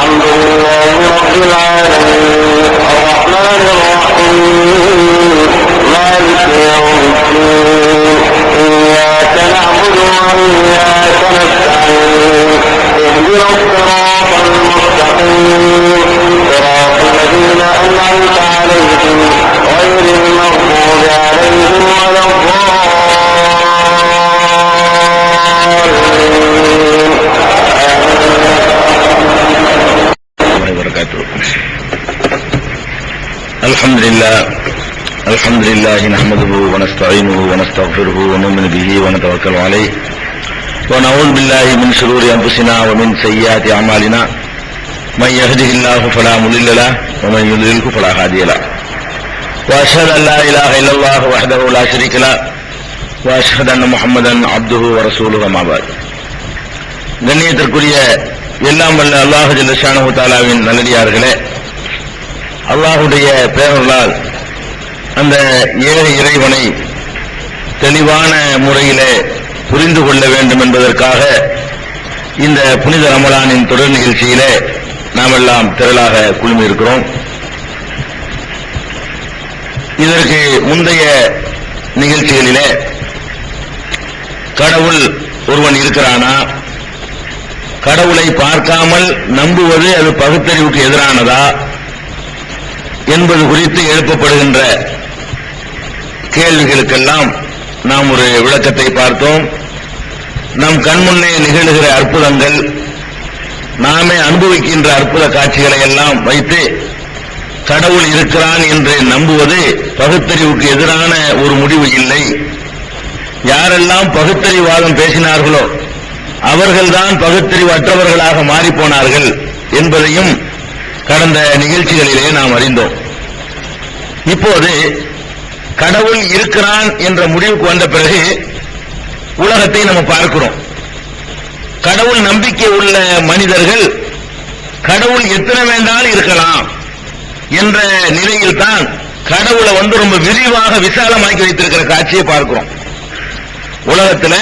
الحمد لله رب العالمين الرحمن الرحيم مالك يوم الدين إياك نعبد وإياك نستعين اهدنا الصراط المستقيم صراط الذين أنعمت عليهم غير المغضوب عليهم ولا الحمد لله نحمده ونستعينه ونستغفره ونؤمن به ونتوكل عليه ونعوذ بالله من شرور أنفسنا ومن سيئات أعمالنا من يهده الله فلا مضل له ومن يضلل فلا هادي له وأشهد أن لا إله إلا الله وحده لا شريك له وأشهد أن محمدا عبده ورسوله أما بعد. கண்ணியத்திற்குரிய எல்லாம் வல்ல அல்லாஹ் ஜல்ல ஷானஹு தஆலாவின் நல்லடியார்களே, அல்லாஹுடைய பேரருளால் அந்த ஏழை இறைவனை தெளிவான முறையிலே புரிந்து கொள்ள வேண்டும் என்பதற்காக இந்த புனித ரமலானின் தொடர் நிகழ்ச்சியிலே நாம் எல்லாம் திரளாக குழுமி இருக்கிறோம். இதற்கு முந்தைய நிகழ்ச்சிகளிலே கடவுள் ஒருவன் இருக்கிறானா, கடவுளை பார்க்காமல் நம்புவது அது பகுத்தறிவுக்கு எதிரானதா என்பது குறித்து எழுப்பப்படுகின்ற கேள்விகளுக்கெல்லாம் நாம் ஒரு விளக்கத்தை பார்த்தோம். நம் கண்முன்னே நிகழ்கிற அற்புதங்கள், நாமே அனுபவிக்கின்ற அற்புத காட்சிகளை எல்லாம் வைத்து கடவுள் இருக்கிறான் என்று நம்புவது பகுத்தறிவுக்கு எதிரான ஒரு முடிவு இல்லை. யாரெல்லாம் பகுத்தறிவாதம் பேசினார்களோ அவர்கள்தான் பகுத்தறிவற்றவர்களாக மாறிப்போனார்கள் என்பதையும் கடந்த நிகழ்ச்சிகளிலே நாம் அறிந்தோம். இப்போது கடவுள் இருக்கிறான் என்ற முடிவுக்கு வந்த பிறகு உலகத்தை நம்ம பார்க்கிறோம். கடவுள் நம்பிக்கை உள்ள மனிதர்கள் கடவுள் எத்தனை வேண்டாலும் இருக்கலாம் என்ற நிலையில் தான் கடவுளை ரொம்ப விரிவாக விசாலமாக்கி வைத்திருக்கிற காட்சியை பார்க்கிறோம். உலகத்துல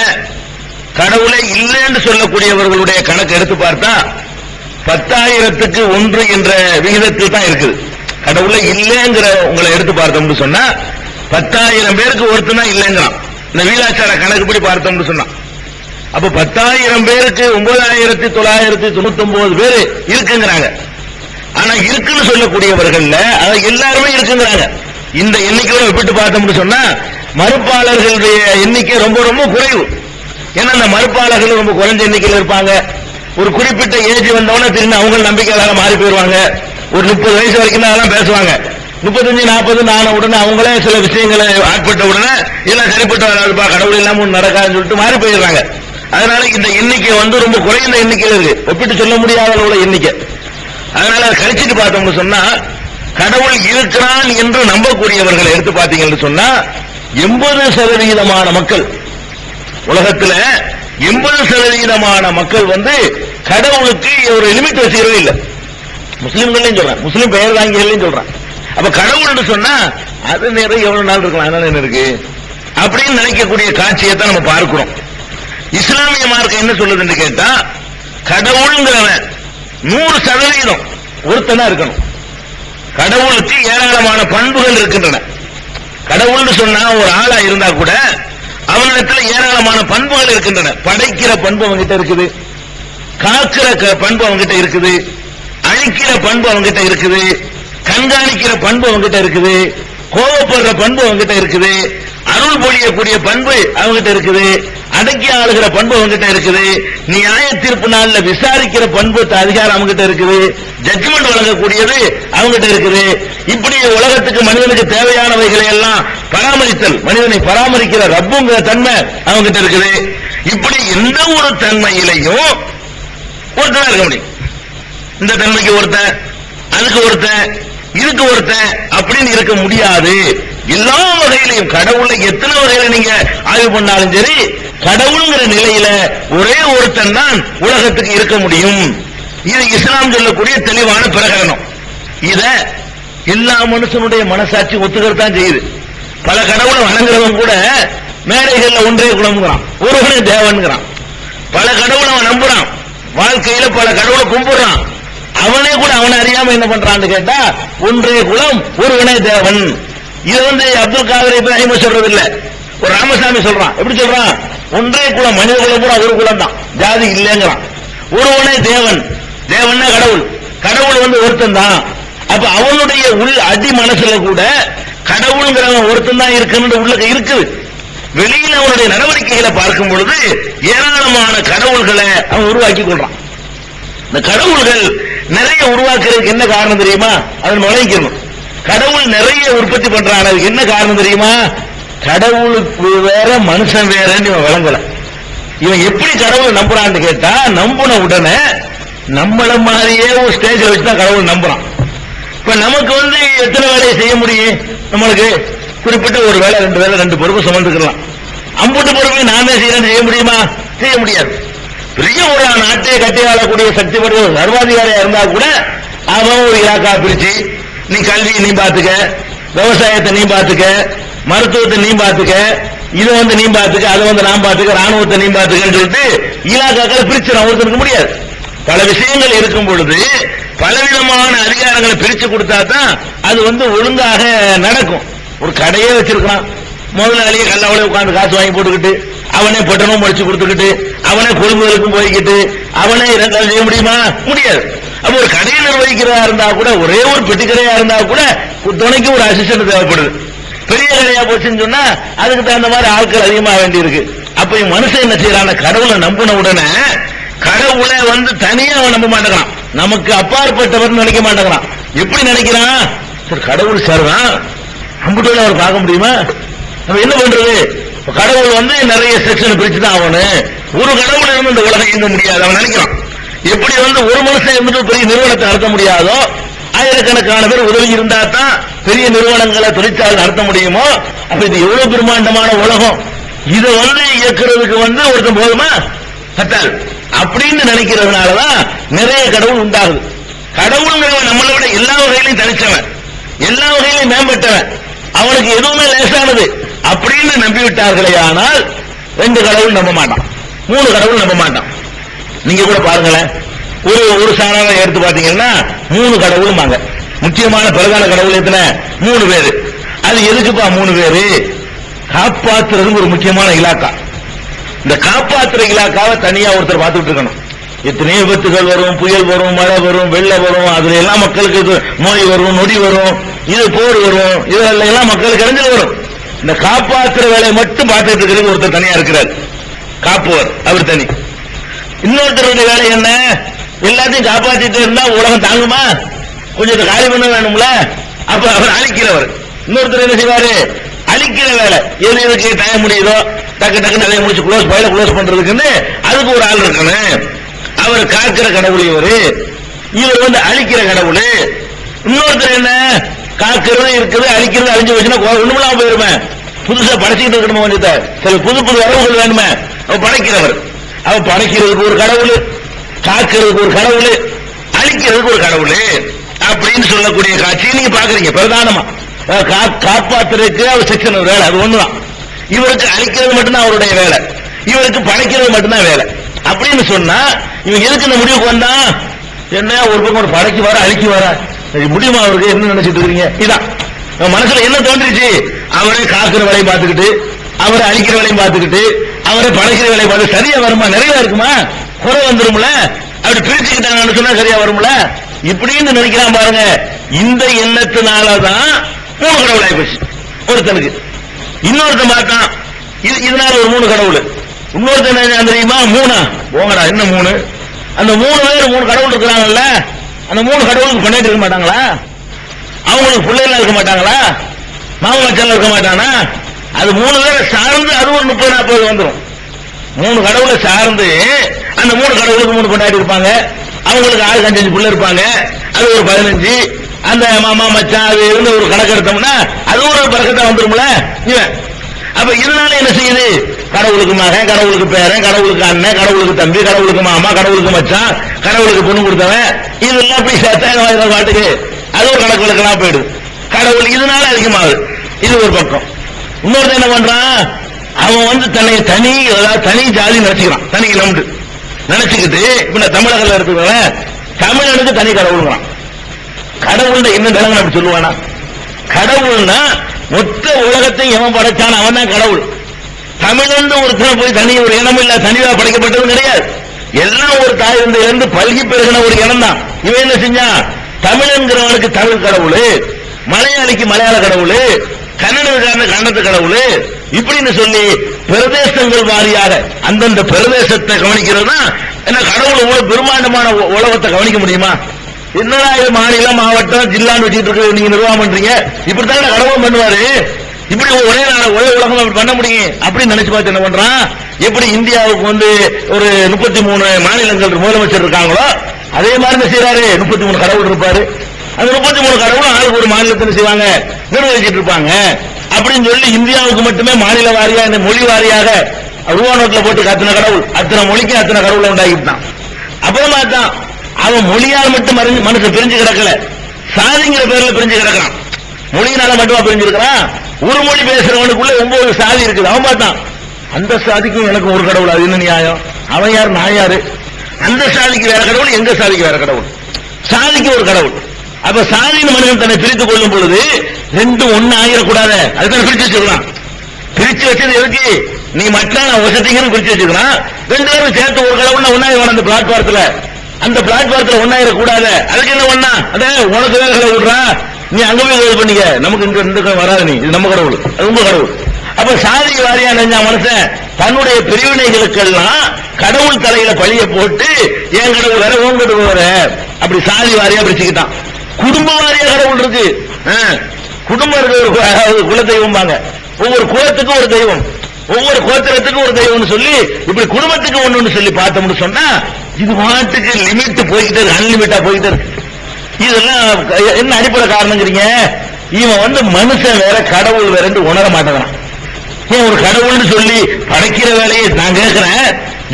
கடவுளை இல்லை என்று சொல்லக்கூடியவர்களுடைய கணக்கு எடுத்து பார்த்தா 10,000க்கு 1 என்ற விகிதத்தில் தான் இருக்குது. கடவுளை இல்லைங்கிற உங்களை எடுத்து பார்த்தோம்னு சொன்னா 10,000 பேருக்கு ஒருத்தனா இல்லைங்கிறான். இந்த வீலாச்சார கணக்குப்படி பார்த்தோம்னு சொன்னா அப்ப 10,000 பேருக்கு 9,999 பேர் இருக்குங்கிறாங்க. ஆனா இருக்குன்னு சொல்லக்கூடியவர்கள்ல எல்லாருமே இருக்குங்கிறாங்க. இந்த எண்ணிக்கையோட ஒப்பிட்டு பார்த்தோம்னு சொன்னா மறுப்பாளர்களுடைய எண்ணிக்கை ரொம்ப ரொம்ப குறைவு. ஏன்னா அந்த மறுப்பாளர்கள் ரொம்ப குறைஞ்ச எண்ணிக்கையில் இருப்பாங்க. ஒரு குறிப்பிட்ட ஏஜ் வந்தவொடனே திரும்பி அவங்க நம்பிக்கையாக மாறி போயிருவாங்க. ஒரு 30 வயசு வரைக்கும் தான் அதெல்லாம் பேசுவாங்க. 35, 40 ஆன உடனே அவங்களே சில விஷயங்களை ஆட்பட்ட உடனே இதெல்லாம் சரிப்பட்டு வராதுப்பா, கடவுள் இல்லாம ஒன்று நடக்காதுன்னு சொல்லிட்டு மாறி போயிடுறாங்க. அதனால இந்த எண்ணிக்கை ரொம்ப குறைந்த எண்ணிக்கையில் இருக்கு, ஒப்பிட்டு சொல்ல முடியாத உள்ள எண்ணிக்கை. அதனால கழிச்சிட்டு பார்த்தோம்னு சொன்னா கடவுள் இருக்கிறான் என்று நம்பக்கூடியவர்களை எடுத்து பார்த்தீங்கன்னு சொன்னா 80% மக்கள், உலகத்துல 80% மக்கள் கடவுளுக்கு ஒரு லிமிட் வச்சுக்கிறதே இல்லை. முஸ்லிம்களையும் சொல்றான், முஸ்லிம் பெயர் தாங்கிகளையும் சொல்றான். அப்ப கடவுள்னு சொன்னா அது நேரம் எவ்வளவு நாள் இருக்கலாம், அதனால என்ன இருக்கு அப்படின்னு நினைக்கக்கூடிய காட்சியை தான் நம்ம பார்க்கிறோம். இஸ்லாமிய மார்க்கம் என்ன சொல்லுதுன்னு கேட்டா, கடவுள்ங்கிறவன் 100% ஒருத்தனா இருக்கணும். கடவுளுக்கு ஏராளமான பண்புகள் இருக்கின்றன. கடவுள்னு சொன்னா ஒரு ஆளா இருந்தா கூட அவனிடத்துல ஏராளமான பண்புகள் இருக்கின்றன. படைக்கிற பண்பு அவங்கிட்ட இருக்குது, காக்கிற பண்பு அவங்கிட்ட இருக்குது, அழிக்கிற பண்பு அவங்கிட்ட இருக்குது, கண்காணிக்கிற பண்பு அவங்கிட்ட இருக்குது, கோபப்படுற பண்பு அவங்கிட்ட இருக்குது, அருள் பொழியக்கூடிய பண்பு அவங்கிட்ட இருக்குது, அடக்கி ஆளுகிற பண்பு அவங்கிட்ட இருக்குது, நியாய தீர்ப்பு நாள்ல விசாரிக்கிற பண்பு அதிகாரம் அவங்கிட்ட இருக்குது, ஜட்ஜ்மெண்ட் வழங்கக்கூடியது அவங்கிட்ட இருக்குது. இப்படி உலகத்துக்கு மனிதனுக்கு தேவையானவைகளை எல்லாம் பராமரித்தல், மனிதனை பராமரிக்கிற ரப்புங்கிற தன்மை அவங்கிட்ட இருக்குது. இப்படி எந்த ஒரு தன்மையிலையும் ஒருத்தனா இருக்க முடியும். இந்த தன்மைக்கு ஒருத்தன், அதுக்கு ஒருத்தன், இதுக்கு ஒருத்தன் அப்படின்னு இருக்க முடியாது. எல்லா வகையிலையும் கடவுளை எத்தனை வகையில நீங்க ஆய்வு பண்ணாலும் சரி, கடவுள்ங்கிற நிலையில ஒரே ஒருத்தன் தான் உலகத்துக்கு இருக்க முடியும். இது இஸ்லாம் சொல்லக்கூடிய தெளிவான பிரகடனம். இத எல்லா மனுஷனுடைய மனசாட்சி ஒத்துக்கிறதான் செய்யுது. பல கடவுளை வணங்குறவன் கூட மேடைகள்ல ஒன்றே குணம்ங்கிறான், ஒருவனே தேவன்கிறான். பல கடவுளை அவன் நம்புறான், வாழ்க்கையில பல கடவுளை கும்பிடுறான். அவன் தெரியாம என்ன பண்றான்னு கேட்டா ஒன்றே குலம் ஒருவனே தேவன். இது அப்துல் காதர் இப்ராஹிம் சொல்றது இல்ல, ஒரு ராமசாமி சொல்றான். எப்படி சொல்றான்? ஒன்றே குலம், மனித குலம் கூட ஒரு குலம் தான், ஜாதி இல்லைங்கிறான். ஒருவனே தேவன், தேவன்னா கடவுள், கடவுள் ஒருத்தன் தான். அப்ப அவனுடைய உள் அடி மனசுல கூட கடவுள்ங்கிறவன் ஒருத்தன் தான் இருக்குன்னு உள்ள இருக்குது. வெளியில அவனுடைய நடவடிக்கைகளை பார்க்கும் பொழுது ஏராளமான கடவுள்களை அவன் உருவாக்கி கொள்றான். இந்த கடவுள்கள் நிறைய உருவாக்குறதுக்கு என்ன காரணம் தெரியுமா? அதன் நுழைக்கணும். கடவுள் நிறைய உற்பத்தி பண்றான், அதுக்கு என்ன காரணம் தெரியுமா? கடவுளுக்கு வேற மனுஷன் வேறன்னு இவன் விளங்கல. இவன் எப்படி கடவுளை நம்புறான்னு கேட்டா, நம்பின உடனே நம்மள மாதிரியே ஒரு ஸ்டேஜ்ல வச்சுதான் கடவுள் நம்புறான். இப்ப நமக்கு எத்தனை வேலையை செய்ய முடியும்? நம்மளுக்கு குறிப்பிட்ட ஒரு வேலை, ரெண்டு வேலை, ரெண்டு பொறுப்பு சுமந்துக்கலாம். அம்புட்டு பொறுப்பை நாமே செய்ய முடியுமா? செய்ய முடியாது. பெரிய ஒரு நாட்டை கட்டி ஆளக்கூடிய சக்தி பெற்ற சர்வாதிகாரியா இருந்தா கூட அவன் ஒரு இலாக்கா பிரிச்சு, நீ கல்வியை நீ பாத்துக்க, விவசாயத்தை நீ பாத்துக்க, மருத்துவத்தை நீ பாத்துக்க, இதை நீ பாத்துக்க, அதை நான் பாத்துக்க, ராணுவத்தை நீ பாத்துக்கன்னு சொல்லிட்டு இலாக்காக்களை பிரிச்சு ஒருத்தருக்கு முடியாது. பல விஷயங்கள் இருக்கும் பொழுது பலவிதமான அதிகாரங்களை பிரிச்சு கொடுத்தா தான் அது ஒழுங்காக நடக்கும். ஒரு கடையே வச்சிருக்கான், முதலாளியே கல்லாவளே உட்கார்ந்து காசு வாங்கி போட்டுக்கிட்டு, அவனே பட்டணம் படிச்சு கொடுத்துக்கிட்டு, அவனே கொள்முதலுக்கும் போய்கிட்டு, அவனே இரண்டாவது செய்ய முடியுமா? முடியாது. அப்ப ஒரு கடையை நிர்வகிக்கிறதா இருந்தா கூட, ஒரே ஒரு பெட்டி கடையா இருந்தா கூட துணைக்கு ஒரு அசிஸ்டன்ட் தேவைப்படுது. பெரிய கடையா போச்சுன்னு சொன்னா அதுக்கு தகுந்த மாதிரி ஆட்கள் அதிகமாக வேண்டி இருக்கு. அப்ப மனுஷன் என்ன செய்யறான்? கடவுளை நம்பின உடனே கடவுளை தனியா அவன் நம்ப மாட்டேங்கிறான், நமக்கு அப்பாற்பட்டவர் நினைக்க மாட்டேங்கிறான். எப்படி நினைக்கிறான்? சார் கடவுள் சார் தான், அம்புட்டு அவர் பார்க்க முடியுமா? நம்ம என்ன பண்றது? கடவுள் நிறைய செக்ஷன் பிரிச்சுதான் ஆகணும். ஒரு கடவுள் இருந்து இந்த உலகம் இயங்க முடியாது அவன் நினைக்கிறான். எப்படி ஒரு மனுஷன் இருந்துட்டு பெரிய நிறுவனத்தை நடத்த முடியாதோ, ஆயிரக்கணக்கான பேர் உதவி இருந்தா தான் பெரிய நிறுவனங்களை தொழிற்சாலை நடத்த முடியுமோ, அப்ப இது எவ்வளவு பிரம்மாண்டமான உலகம், இதை இயக்குறதுக்கு ஒருத்தன் போதுமா? கட்டால் அப்படின்னு நினைக்கிறதுனாலதான் நிறைய கடவுள் உண்டாகுது. கடவுள்ங்கிறவன் நம்மளை விட எல்லா வகையிலையும் தனிச்சவன், எல்லா வகையிலையும் மேம்பட்டவன், அவனுக்கு எதுவுமே லேசானது அப்படின்னு நம்பிவிட்டார்களே. ஆனால் ரெண்டு கடவுள் நம்ப மாட்டான், மூணு கடவுள் நம்ப மாட்டான். நீங்க கூட பாருங்களேன், ஒரு சாராவை எடுத்து பாத்தீங்கன்னா மூணு கடவுளும் வாங்க. முக்கியமான பிரதான கடவுள் எத்தனை? 3 பேரு. அது எதுக்குப்பா 3 பேரு? காப்பாற்றுறது ஒரு முக்கியமான இலாக்கா. இந்த காப்பாற்றுற இலாக்காவை தனியா ஒருத்தர் பார்த்துட்டு இருக்கணும். எத்தனையோ விபத்துகள் வரும், புயல் வரும், மழை வரும், வெள்ளம் வரும், அதுல எல்லாம் மக்களுக்கு நோய் வரும், நொடி வரும், இது போர் வரும், இதுல எல்லாம் மக்களுக்கு இறஞ்சல் வரும். இந்த காப்பாற்றுற வேலையை மட்டும் பார்த்துட்டு இருக்கிறது ஒருத்தர் தனியா இருக்கிறார், காப்புவர், அவர் தனி. இன்னொருத்தருடைய வேலை என்ன? எல்லாத்தையும் காப்பாற்றிட்டு இருந்தா உலகம் தாங்குமா? கொஞ்சம் காலி பண்ண வேணும்ல. அப்ப அவர் அழிக்கிறவர். இன்னொருத்தர் என்ன செய்வாரு? அழிக்கிற வேலை. எது எதுக்கு டைம் முடியுதோ டக்கு டக்கு நிறைய முடிச்சு க்ளோஸ் பண்றதுக்குன்னு அதுக்கு ஒரு ஆள் இருக்கணும். அவர் காக்கிற கடவுள் இவர் அழிக்கிற கடவுள். இன்னொருத்தர் என்ன? காக்கிறது இருக்குது, அழிக்கிறது, அழிஞ்சு வச்சுன்னா ஒண்ணுமில்லாம போயிருமே. புதுசா படைச்சிட்டு இருக்கணும், கொஞ்சம் சில புது புது வரவுகள் வேணுமே. அவர் படைக்கிறவர். அவர் படைக்கிறதுக்கு ஒரு கடவுள், காக்கிறதுக்கு ஒரு கடவுள், அழிக்கிறதுக்கு ஒரு கடவுள் அப்படின்னு சொல்லக்கூடிய காட்சியை நீங்க பாக்குறீங்க. பிரதானமா காப்பாற்றுறதுக்கு அவர் செக்ஷன் வேலை, அது ஒண்ணுதான். இவருக்கு அழிக்கிறது மட்டும்தான் அவருடைய வேலை, இவருக்கு படைக்கிறது மட்டும்தான் வேலை அப்படின்னு சொன்னா இவங்க எதுக்கு இந்த முடிவுக்கு வந்தா? என்ன ஒரு பக்கம் ஒரு படைக்கு வர அழிக்கு வர முடியுமா? அவருக்கு என்ன நினைச்சிட்டு இருக்கீங்க? இதான் மனசுல என்ன தோன்றிச்சு? அவரே காக்கிற வேலையும் பார்த்துக்கிட்டு, அவரை அழிக்கிற வேலையும் பார்த்துக்கிட்டு, அவரை படைக்கிற வேலையை பார்த்து சரியா வருமா? நிறைய இருக்குமா? குறை வந்துரும்ல. அப்படி பிரிச்சுக்கிட்டாங்கன்னு சொன்னா சரியா வரும்ல. இப்படின்னு நினைக்கிறான் பாருங்க. இந்த எண்ணத்தினாலதான் 3 கடவுள் ஆயிப்போச்சு ஒருத்தனுக்கு. இன்னொருத்தன் பார்த்தான், இதனால ஒரு 3 கடவுள். இன்னொருத்தன் என்ன தெரியுமா? 3 போங்கடா, என்ன 3? அந்த 3 பேர் 3 கடவுள் இருக்கிறாங்கல்ல, அந்த 3 கடவுளுக்கு பண்ணிட்டு இருக்க மாட்டாங்களா? அவங்களுக்கு பிள்ளைகள் இருக்க மாட்டாங்களா? மாம மச்சான் இருக்க மாட்டானா? அது 3 பேரை சார்ந்து அது ஒரு 30-40 வந்துடும். 3 கடவுளை சார்ந்து அந்த 3 கடவுளுக்கு 3 கொண்டாடி இருப்பாங்க. அவங்களுக்கு 6-5 பிள்ளை இருப்பாங்க. அது ஒரு 15. அந்த மாமா மச்சான் அது இருந்து ஒரு கணக்கு எடுத்தோம்னா அது ஒரு பறக்கத்தா வந்துரும்ல. அப்ப இதனால என்ன செய்யுது? கடவுளுக்கு மகன், கடவுளுக்கு பேரன், கடவுளுக்கு அண்ணன், கடவுளுக்கு தம்பி, கடவுளுக்கு மாமா, கடவுளுக்கு மச்சான், கடவுளுக்கு பொண்ணு கொடுத்தவன், இதெல்லாம் போய் சேர்த்தாங்க பாட்டுக்கு. அது ஒரு கணக்கு விளக்கெல்லாம் போயிடுது. கடவுள் இதனால அதிகமாகுது. இது ஒரு பக்கம். இன்னொருத்த என்ன பண்றான்? அவன் தன்னை தனி ஜாதி நினைச்சுக்கிறான், தனி இனம்னு நினைச்சுக்கிட்டு. இப்ப தமிழகத்தில் இருக்கிறவங்க தமிழனுக்கு தனி கடவுள்ங்கிறான். கடவுள் என்ன நிலங்க அப்படி சொல்லுவானா? கடவுள்னா மொத்த உலகத்தையும் எவன் படைச்சான் அவன் தான் கடவுள். தமிழ்ந்து ஒருத்தனை போய் தனி ஒரு இனம் இல்ல, தனியா படைக்கப்பட்டதும் கிடையாது. எல்லாம் ஒரு தாய் இருந்து பல்கி பெருகின ஒரு இனம் தான். இவன் என்ன செஞ்சான்? தமிழ்ங்கிறவனுக்கு தமிழ் கடவுள், மலையாளிக்கு மலையாள கடவுள், கன்னடக்காரன கன்னட கடவுள், இப்படின்னு சொல்லி பிரதேசங்கள் வாரியாக அந்தந்த பிரதேசத்தை கவனிக்கிறது தான். என்ன கடவுள் இவ்வளவு பெருமாண்டமான உலகத்தை கவனிக்க முடியுமா? என்னடா இது மாநிலம் மாவட்டம் ஜில்லான்னு வச்சுட்டு இருக்கு, நீங்க நிர்வாகம் பண்றீங்க, இப்படித்தான் கடவுளும் பண்ணுவாரு. இப்படி ஒரே உலகம் அப்படி பண்ண முடியும் அப்படின்னு நினைச்சு பார்த்து என்ன பண்றான்? எப்படி இந்தியாவுக்கு ஒரு 33 மாநிலங்கள் முதலமைச்சர் இருக்காங்களோ அதே மாதிரி என்ன செய்யறாரு? 33 கடவுள் இருப்பாரு. அந்த 33 கடவுளும் ஆளுக்கு ஒரு மாநிலத்தை செய்வாங்க, நிர்வகிச்சிட்டு இருப்பாங்க. அப்படின்னு சொல்லி இந்தியாவுக்கு மட்டுமே மாநில வாரியா இந்த மொழி வாரியாக ரூபா நோட்டில் போட்டு அத்தனை கடவுள், அத்தனை மொழிக்கு அத்தனை கடவுளை உண்டாக்கிட்டான். அப்புறமா தான் அவன் மொழியால் மட்டும் மனுஷன் பிரிஞ்சு கிடக்கல, சாதிங்கிற பேர்ல பிரிஞ்சு கிடக்கிறான். மொழியினால மட்டுமா பிரிஞ்சிருக்கிறான்? ஒரு மொழி பேசுறவனுக்குள்ள 9 சாதி இருக்குது. அவன் பார்த்தான் அந்த சாதிக்கும் எனக்கு ஒரு கடவுள், அது என்ன நியாயம்? அவன் யார் நான் யாரு? அந்த சாதிக்கு வேற கடவுள், எங்க சாதிக்கு வேற கடவுள், சாதிக்கு ஒரு கடவுள். அப்ப சாதியின் மனிதன் தன்னை பிரித்துக் கொள்ளும் பொழுது ரெண்டும் ஒன்னு ஆகிடக்கூடாது, அதுதான் பிரிச்சு வச்சுக்கலாம். பிரிச்சு வச்சது எதுக்கு? நீ மட்டும் நான் வசதிங்கன்னு பிரிச்சு வச்சுக்கிறான். 2 பேரும் சேர்த்து ஒரு கடவுள் ஒன்னாயிரம் அந்த பிளாட்பாரத்துல, அந்த பிளாட்பாரத்துல ஒன்னாயிரக்கூடாது. அதுக்கு என்ன ஒண்ணா? அத உனக்கு வேற கடவுள் விடுறா, நீ அங்க போய் இது பண்ணிக்க, நமக்கு இந்த வராது, நீ இது நம்ம கடவுள், அது உங்க கடவுள். அப்ப சாதி வாரியா நினைஞ்ச மனுஷன் தன்னுடைய பிரிவினைகளுக்கெல்லாம் கடவுள் தலையில பழிய போட்டு என் கடவுள் வேற உன் கடவுள் வேற அப்படி சாதி வாரியா பிரிச்சுக்கிட்டான். குடும்ப வாரியா கடவுள் இருக்கு. குடும்பம் இருக்கு, குல தெய்வம்பாங்க. ஒவ்வொரு குலத்துக்கும் ஒரு தெய்வம், ஒவ்வொரு கோத்திரத்துக்கும் ஒரு தெய்வம்னு சொல்லி இப்படி குடும்பத்துக்கு ஒண்ணு சொல்லி பார்த்தோம்னு சொன்னா இது பாட்டுக்கு லிமிட் போய்கிட்டே இருக்கு, அன்லிமிட்டா போய்கிட்டே இருக்கு. இதெல்லாம் என்ன அடிப்படை காரணங்கிறீங்க? இவன் மனுஷன் வேற கடவுள் வேற உணர மாட்டேங்கிறான். ஏன் ஒரு கடவுள்னு சொல்லி படைக்கிற வேலையை நான் கேட்கிறேன்,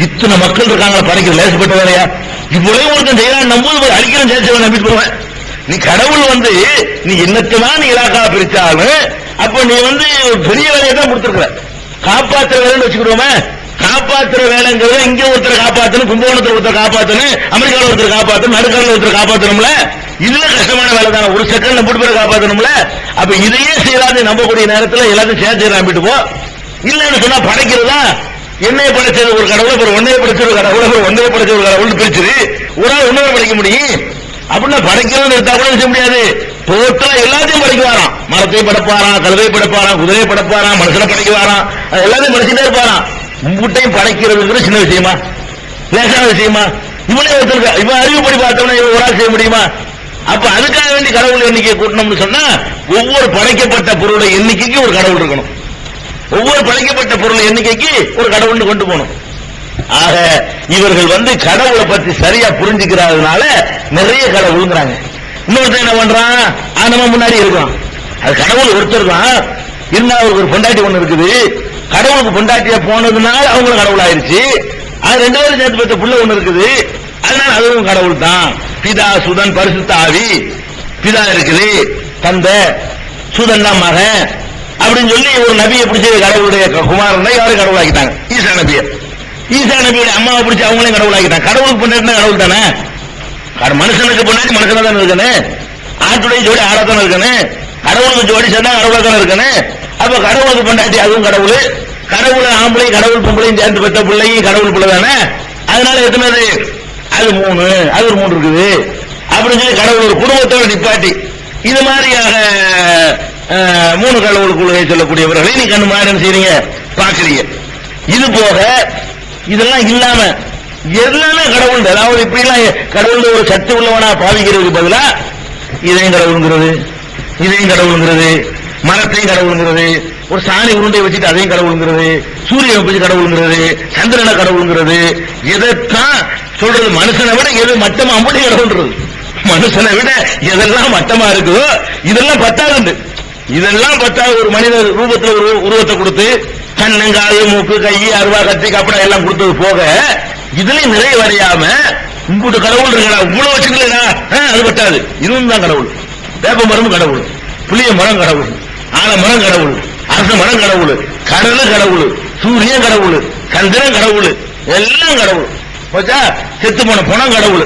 இத்தனை மக்கள் இருக்காங்க, படைக்கிற லேசப்பட்ட வேலையா? இவ்வளவு ஒருத்தன் செய்யலாம் நம்புவது அடிக்கிறேன் சேர்த்து நம்பிட்டு போவேன். நீ கடவுள் நீ என்னத்தான் நீ இலாக்கா பிரிச்சாலும் அப்ப நீ பெரிய வேலையை தான் கொடுத்துருக்க. காப்பாற்றுற வேலைன்னு வச்சுக்கிடுவோமே, காப்பாற்றுற வேலைங்கிறத இங்க ஒருத்தர் காப்பாற்றணும், கும்பகோணத்தில் ஒருத்தர் காப்பாற்றணும், அமெரிக்காவில் ஒருத்தர் காப்பாற்றணும், நடுக்கடல ஒருத்தர் காப்பாற்றணும்ல. இதுல கஷ்டமான வேலை தானே, ஒரு செகண்ட் நம்பிட்டு பேர் காப்பாற்றணும்ல. அப்ப இதையே செய்யலாது நம்பக்கூடிய நேரத்தில் எல்லாத்தையும் சேர்த்து நம்பிட்டு போ. இல்லன்னு சொன்னா படைக்கிறதா என்னைய படைச்சது ஒரு கடவுளை, அப்புறம் ஒன்னைய படைச்சது ஒரு கடவுளை, அப்புறம் ஒன்னைய படைச்ச ஒரு கடவுள் பிரிச்சுது ஒரு ஆள் ஒன்னே படைக்க முடியும். அப்படின்னா படைக்கிறது எடுத்தா கூட செய்ய முடியாது. டோட்டலா எல்லாத்தையும் படைக்க வாராம். மரத்தையும் படைப்பாராம், கழுதை படைப்பாராம், குதிரையை படைப்பாராம், மனுஷனை படைக்க வாராம், எல்லாத்தையும் படைச்சுட்டே இருப்பாராம். மும்புட்டையும் படைக்கிறதுங்கிற சின்ன விஷயமா, லேசான விஷயமா? இவனே ஒருத்தருக்கா, இவன் அறிவுப்படி பார்த்தோம்னா இவன் ஒரு ஆள் செய்ய முடியுமா? அப்ப அதுக்காக வேண்டி கடவுள் எண்ணிக்கை கூட்டணும்னு சொன்னா ஒவ்வொரு படைக்கப்பட்ட பொருளுடைய எண்ணிக்கைக்கு ஒரு கடவுள் இருக்கணும். ஒவ்வொரு படைக்கப்பட்ட பொருள் எண்ணிக்கைக்கு ஒரு கடவுள் கொண்டு போகணும். ஆக இவர்கள் கடவுளை பத்தி சரியா புரிஞ்சுக்கிறதுனால நிறைய கடவுள்ங்கிறாங்க. இன்னொருத்தர் என்ன பண்றான்? நம்ம முன்னாடி இருக்கான், அது கடவுள் ஒருத்தர் தான் இருந்தா அவருக்கு ஒரு பொண்டாட்டி ஒண்ணு இருக்குது. கடவுளுக்கு பொண்டாட்டியா போனதுனால அவங்களும் கடவுள் ஆயிருச்சு. அது 2 பேரும் சேர்த்து பெற்ற புள்ள ஒண்ணு இருக்குது, அதனால அதுவும் கடவுள் தான். பிதா சுதன் பரிசுத்த ஆவி, பிதா இருக்குது தந்தை, சுதன் தான் மகன் அப்படின்னு சொல்லி ஒரு நபியை பிடிச்ச கடவுளுடைய குமாரன் யாரும் கடவுளாக்கிட்டாங்க. ஈசா நபியை, ஈசா நபியுடைய அம்மாவை பிடிச்சி அவங்களையும் கடவுளாக்கிட்டாங்க. கடவுளுக்கு பொண்டாட்டினா கடவுள் தானே, மனுஷனுக்கு பொண்டாட்டி மனுஷனா தானே இருக்கணும், ஆட்டுடைய ஜோடி ஆடாத்தானே இருக்கணும், கடவுளுக்கு ஜோடி சேர்ந்தா கடவுளா தானே இருக்கணும். அப்ப கடவுளுக்கு பொண்டாட்டி அதுவும் கடவுள், கடவுள் ஆம்பளை கடவுள் பொம்பளையும் சேர்ந்து பெற்ற பிள்ளையும் கடவுள் பிள்ளை தானே. அதனால எத்தனை? அது 3, அது ஒரு 3 இருக்குது அப்படின்னு சொல்லி கடவுள் ஒரு குடும்பத்தோட நிப்பாட்டி இது மாதிரியாக 3 கடவுள் கொள்கை சொல்லக்கூடியவர்களை நீ கண்ணு மாதிரி செய்றீங்க பாக்குறீங்க. இது போக இதெல்லாம் இல்லாம எல்லாமே கடவுள், அதாவது இப்படி எல்லாம் கடவுள் ஒரு சக்தி உள்ளவனா பாவிக்கிறதுக்கு பதிலா இதையும் கடவுளுங்கிறது, இதையும் கடவுளுங்கிறது, மரத்தையும் கடவுளுங்கிறது, ஒரு சாணி உருண்டை வச்சுட்டு அதையும் கடவுளுங்கிறது, சூரியனை வச்சு கடவுளுங்கிறது, சந்திரனை கடவுளுங்கிறது, எதைத்தான் சொல்றது? மனுஷனை விட எது மட்டமா அப்படி கடவுள்ன்றது. மனுஷனை விட எதெல்லாம் மட்டமா இருக்குதோ இதெல்லாம் பத்தாது. இதெல்லாம் பத்தாவது ஒரு மனித ரூபத்தில் ஒரு உருவத்தை கொடுத்து கண்ணு காது மூக்கு கை அருவா கத்தி கப்படம் எல்லாம் கொடுத்தது போக இதுலயும் நிறைய வரையாம உங்கூட்டு கடவுள் இருக்கா இவ்வளவு வச்சுக்கலா, அது பத்தாது. இதுவும் தான் கடவுள். வேப்ப மரம் கடவுள், புளிய மரம் கடவுள், ஆலமரம் கடவுள், அரச மரம் கடவுள், கடல் கடவுள், சூரியன் கடவுள், சந்திரன் கடவுள், எல்லாம் கடவுள். செத்து போன பணம் கடவுள்,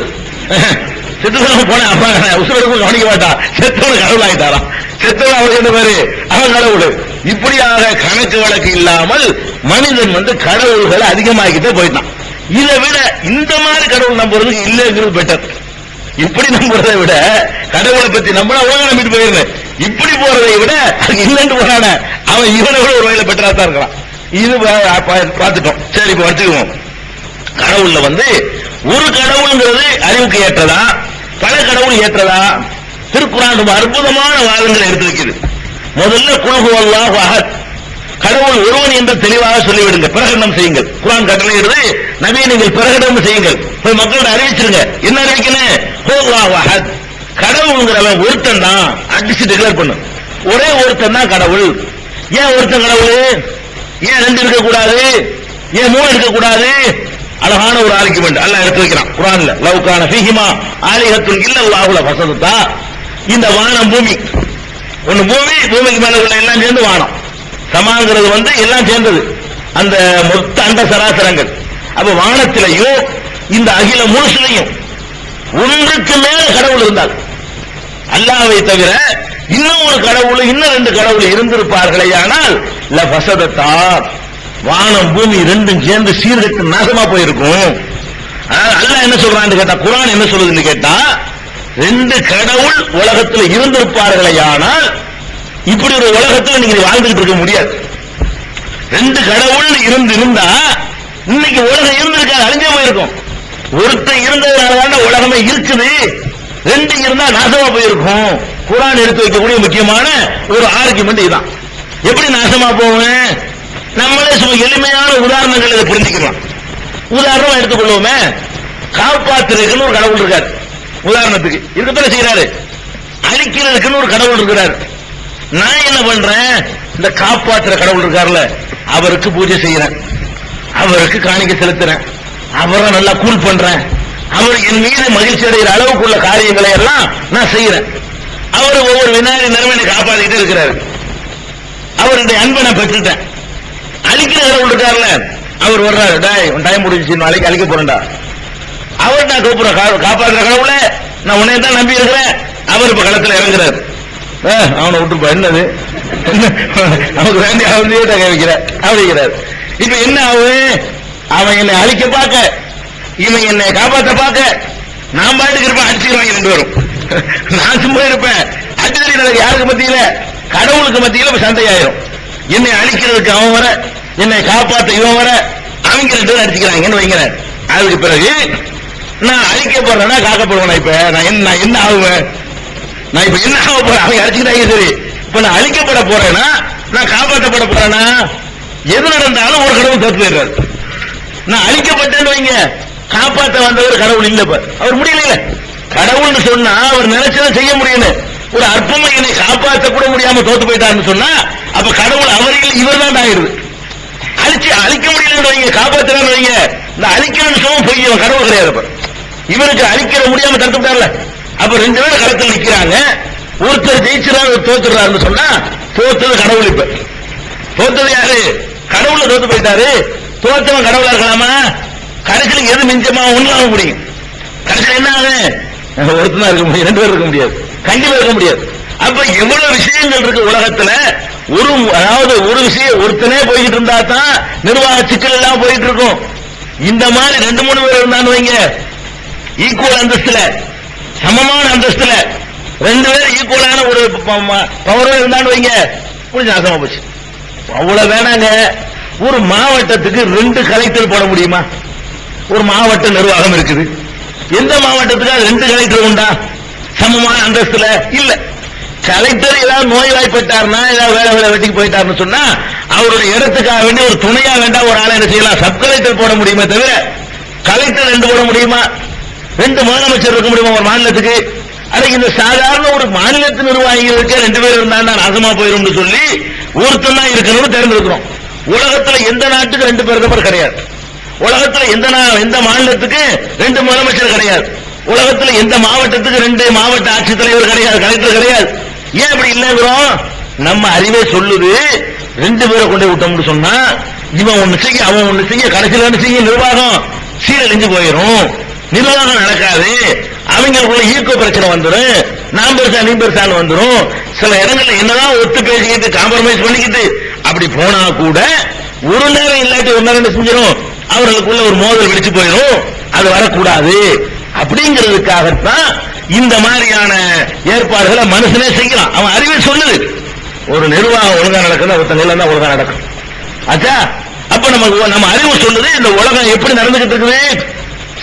செத்து போன அப்பா உசுரக்கும் கவனிக்க மாட்டான், செத்தவன் கடவுள் ஆயிட்டாராம், செத்தவன் அவருக்கு என்ன பேரு, அவன் கடவுள். இப்படியாக கணக்கு வழக்கு இல்லாமல் மனிதன் வந்து கடவுள்களை அதிகமாக்கிட்டே போயிட்டான். இதை விட இந்த மாதிரி கடவுள் நம்புறதுக்கு இல்லைங்கிறது பெட்டர். இப்படி நம்புறதை விட கடவுளை பத்தி நம்பினா உலக நம்பிட்டு போயிருந்தேன். இப்படி போறதை விட இல்லைன்னு போறான அவன் இவனை விட ஒரு வகையில பெட்டரா தான் இருக்கிறான். இது பார்த்துட்டோம். சரி, இப்ப வச்சுக்குவோம். கடவுள்ல வந்து ஒரு கடவுள்ங்கிறது அறிவுக்கு ஏற்றதா, பல கடவுள் ஏற்றதா? திருக்குர்ஆன் ரொம்ப அற்புதமான வாதங்களை எடுத்து வைக்குது. முதல்ல குல் ஹுவல்லாஹு அஹத், கடவுள் ஒருவன் என்று தெளிவாக சொல்லிவிடுங்க, பிரகடனம் செய்யுங்கள். குர்ஆன் கட்டளையிடுது, நபியை நீங்கள் பிரகடனம் செய்யுங்கள், போய் மக்களோட அறிவிச்சிருங்க. என்ன அறிவிக்கணும்? ஹுவல்லாஹு அஹத், கடவுள்ங்கிறவன் ஒருத்தன் தான், அடிச்சு டிக்ளேர் பண்ணு. ஒரே ஒருத்தன் தான் கடவுள். ஏன் ஒருத்தன் கடவுள்? ஏன் ரெண்டு இருக்கக்கூடாது? ஏன் மூணு இருக்கக்கூடாது? அழகான ஒரு ஆர்குமெண்ட் அல்லாஹ் எடுத்து வைக்கிறான் குர்ஆன்ல. லவ் கான ஃபீஹிமா ஆலிஹத்துன் இல்லல்லாஹு லஃபஸததா. இந்த வானம் பூமி, ஒன்னு பூமி, பூமிக்கு மேல உள்ள எல்லாம் சேர்ந்து வானம். சமாங்கிறது வந்து எல்லாம் சேர்ந்தது, அந்த மொத்த அண்ட சராசரங்கள். அப்ப வானத்திலையும் இந்த அகில முழுசிலையும் ஒன்றுக்கு மேல கடவுள் இருந்தால், அல்லாஹ்வை தவிர இன்னும் ஒரு கடவுள், இன்னும் ரெண்டு கடவுள் இருந்திருப்பார்களே ஆனால் லஃபஸததா, வானம் பூமி ரெண்டும் சேர்ந்து சீர்கட்டு நாசமா போயிருக்கும். அல்லாஹ் என்ன சொல்றான்னு கேட்டா, குர்ஆன் என்ன சொல்லுதுன்னு கேட்டா, ரெண்டு கடவுள் உலகத்துல இருந்திருப்பார்களே ஆனால் இப்படி ஒரு உலகத்துல நீங்க வாழ்ந்துகிட்டு இருக்க முடியாது. ரெண்டு கடவுள் இருந்தா இன்னைக்கு உலகம் இருந்திருக்காது, அழிஞ்சே போயிருக்கும். ஒருத்தன் இருந்ததுனால உலகமே இருக்குது, ரெண்டு இருந்தா நாசமா போயிருக்கும். குர்ஆன் எடுத்து வைக்கக்கூடிய முக்கியமான ஒரு ஆர்குமெண்ட் இதுதான். எப்படி நாசமா போவேன்? நம்மளே சும்மா எளிமையான உதாரணங்கள் இதை புரிஞ்சுக்கலாம். உதாரணம் எடுத்துக்கொள்வோமே, காப்பாத்துறதுக்குன்னு ஒரு கடவுள் இருக்காரு. உதாரணத்துக்கு இருக்கத்தானே செய்யறாரு. அழிக்கிறதுக்குன்னு ஒரு கடவுள் இருக்கிறாரு. நான் என்ன பண்றேன்? இந்த காப்பாற்றுற கடவுள் இருக்காருல்ல, அவருக்கு பூஜை செய்யறேன், அவருக்கு காணிக்கை செலுத்துறேன், அவரை நல்லா கூல் பண்றேன், அவர் என் மீது மகிழ்ச்சி அடைகிற அளவுக்குள்ள காரியங்களை எல்லாம் நான் செய்யறேன். அவர் ஒவ்வொரு வினாடி நேரம் என்னை காப்பாற்றிக்கிட்டே இருக்கிறாரு. அவருடைய அன்பை நான் பெற்றுட்டேன். அழிக்கிற கடவுள் இருக்காருல்ல, அவர் வர்றாரு, டைம் முடிஞ்சிச்சு, நாளைக்கு அழிக்க போறேன்டா. அவர் நான் கூப்பிடுற காப்பாற்றுற கடவுள, நான் உன்னை தான் நம்பி இருக்கிறேன். அவர் இப்ப களத்துல இறங்குறாரு. அவனை விட்டுப்பா, என்னது நமக்கு வேண்டிய அவனையே வைக்கிற அப்படிங்கிறார். இப்ப என்ன ஆகும்? அவன் என்னை அழிக்க பார்க்க, இவன் என்னை காப்பாற்ற பார்க்க, நான் பாட்டுக்கு இருப்பேன், அடிச்சுருவாங்க ரெண்டு பேரும். நான் சும்மா இருப்பேன், அடிச்சடி நடக்கு. யாருக்கு மத்தியில? கடவுளுக்கு மத்தியில சண்டையாயிரும். என்னை அழிக்கிறதுக்கு அவன் வர, என்னை காப்பாற்ற இவன் வர, அவங்க ரெண்டு பேரும் அடிச்சுக்கிறாங்கன்னு வைக்கிறேன். அதுக்கு பிறகு நான் அழிக்கப்படுறேன்னா காக்கப்படுவேன். இப்ப நான் என்ன ஆகுவேன்? நான் இப்ப என்ன ஆக போறேன்? அவங்க அடிச்சுக்கிட்டாங்க, சரி. இப்ப நான் அழிக்கப்பட போறேன்னா, நான் காப்பாற்றப்பட போறேன்னா, எது நடந்தாலும் ஒரு கடவுள் தோத்து போயிடுறாரு. நான் அழிக்கப்பட்டேன்னு வைங்க, காப்பாற்ற வந்தவர் கடவுள் இல்ல. அவர் முடியல. கடவுள்னு சொன்னா அவர் நினைச்சதான் செய்ய முடியும். ஒரு அற்பமா என்னை காப்பாற்ற கூட முடியாம தோத்து போயிட்டாருன்னு சொன்னா, அப்ப கடவுள் அவர்கள் இவர் தான் ஆயிடுது. அழிக்க முடியலன்னு வைங்க, காப்பாற்றுறான்னு வைங்க, இந்த அழிக்கணும்னு சொல்ல போய் கடவுள் கிடையாது. இவருக்கு அழிக்கிற முடியாம தடுத்து விட்டார்ல. அப்ப ரெண்டு பேரும் களத்தில் நிக்கிறாங்க. ஒருத்தர் ஜெயிச்சுறாரு, தோத்துறாருன்னு சொன்னா தோத்தது கடவுள். இப்ப தோத்தது யாரு? கடவுள தோத்து போயிட்டாரு. தோத்தவன் கடவுளா இருக்கலாமா? கடைசியில் எது மிஞ்சமா ஒண்ணாக முடியும். கடைசியில் என்ன ஆகும்? ஒருத்தனா இருக்க முடியும், ரெண்டு பேர் இருக்க முடியாது, கண்டிப்பா இருக்க முடியாது. அப்ப எவ்வளவு விஷயங்கள் இருக்கு உலகத்துல. அதாவது ஒரு விஷயம் ஒருத்தனே போய்கிட்டு இருந்தா தான் நிர்வாக சிக்கல் எல்லாம் போயிட்டு இருக்கும். இந்த மாதிரி ரெண்டு மூணு பேர் இருந்தான்னு வைங்க, ஈக்குவல் அந்தஸ்துல, சமமான அந்தஸ்துல ரெண்டு பேரும் ஈக்குவலான ஒரு பவர் இருந்தான்னு வைங்க, புரிஞ்சு நாசமா போச்சு. அவ்வளவு வேணாங்க. ஒரு மாவட்டத்துக்கு ரெண்டு கலெக்டர் போட முடியுமா? ஒரு மாவட்ட நிர்வாகம் இருக்குது. எந்த மாவட்டத்துக்கு ரெண்டு கலெக்டர் உண்டா சமமான அந்தஸ்துல? இல்ல. கலெக்டர் ஏதாவது நோய்வாய்ப்பட்டார்னா, ஏதாவது வேலை வெட்டிக்கு போயிட்டாருன்னு சொன்னா அவருடைய இடத்துக்காக வேண்டிய ஒரு துணையா வேண்டாம் ஒரு ஆளை என்ன செய்யலாம்? சப் கலெக்டர் போட முடியுமே தவிர கலெக்டர் ரெண்டு போட முடியுமா? ரெண்டு முதலமைச்சர் இருக்க முடியுமா ஒரு மாநிலத்துக்கு? அதுக்கு இந்த சாதாரண ஒரு மாநிலத்து நிர்வாகிகளுக்கு ரெண்டு பேர் இருந்தா நாசமா போயிரும் சொல்லி ஒருத்தன் தான் இருக்கணும்னு தேர்ந்தெடுக்கிறோம். உலகத்துல எந்த நாட்டுக்கு ரெண்டு பிரதமர் கிடையாது. உலகத்துல எந்த மாநிலத்துக்கு ரெண்டு முதலமைச்சர் கிடையாது. உலகத்துல எந்த மாவட்டத்துக்கு ரெண்டு மாவட்ட ஆட்சித்தலைவர் கிடையாது, கலெக்டர் கிடையாது. ஏன் அப்படி இல்லைங்கிறோம்? நம்ம அறிவே சொல்லுது. ரெண்டு பேரை கொண்டு விட்டோம்னு சொன்னா இவன் ஒண்ணு செய்ய, அவன் ஒண்ணு செய்ய, கடைசியில் ஒண்ணு செய்ய, நிர்வாகம் சீரழிஞ்சு போயிரும். நிர்வாகம் நடக்காது, அவங்களுக்குள்ள ஈகோ பிரச்சனை வந்துடும், நான் பெருசா நீ பெருசான்னு வந்துடும். சில இடங்கள்ல என்னதான் ஒத்து பேசிக்கிட்டு காம்ப்ரமைஸ் பண்ணிக்கிட்டு அப்படி போனா கூட ஒரு நேரம் இல்லாட்டி ஒரு நேரம் செஞ்சிடும், அவர்களுக்குள்ள ஒரு மோதல் வெடிச்சு போயிடும். அது வரக்கூடாது. அப்படிங்கிறதுக்காகத்தான் இந்த மாதிரியான ஏற்பாடுகளை மனுஷனே செய்யலாம். அவன் அறிவை சொல்லுது, ஒரு நிர்வாகம் ஒழுங்கா நடக்குது, ஒருத்தங்க தான் ஒழுங்கா நடக்கும். ஆச்சா, அப்ப நம்ம அறிவு சொல்லுது இந்த உலகம் எப்படி நடந்துகிட்டு இருக்குது,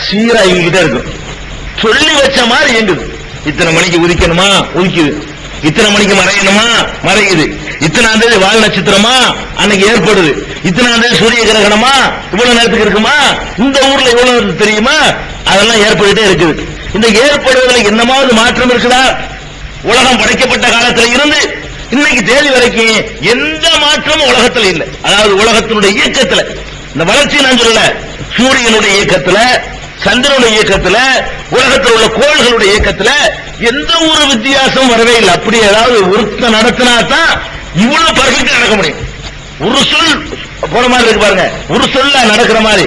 சீரா இயங்கிக்கிட்டே இருக்கும். சொல்லி வச்ச மாதிரி இயங்குது. இத்தனை மணிக்கு உதிக்கணுமா உதிக்குது, இத்தனை மணிக்கு மறையணுமா மறையுது, இத்தனாம் தேதி வால் நட்சத்திரமா அன்னைக்கு ஏற்படுது, இத்தனாம் தேதி சூரிய கிரகணமா இவ்வளவு நேரத்துக்கு இருக்குமா, இந்த ஊர்ல இவ்வளவு தெரியுமா, அதெல்லாம் ஏற்பட்டுட்டே இருக்குது. இந்த ஏற்படுவதில் என்னமாவது மாற்றம் இருக்குதா? உலகம் படைக்கப்பட்ட காலத்தில் இருந்து இன்னைக்கு தேதி வரைக்கும் எந்த மாற்றமும் உலகத்தில் இல்லை. அதாவது உலகத்தினுடைய இயக்கத்துல, இந்த வளர்ச்சி நான் சொல்லல, சூரியனுடைய இயக்கத்துல, சந்திரனுடைய இயக்கத்துல, உலகத்தில் உள்ள கோள்களுடைய இயக்கத்துல எந்த ஒரு வித்தியாசம் வரவே இல்லை. அப்படி ஏதாவது ஒருத்த நடத்தினா தான் இவ்வளவு பர்ஃபெக்டா நடக்க முடியும். ஒரு சொல் போற மாதிரி இருக்கு பாருங்க, ஒரு சொல்ல நடக்கிற மாதிரி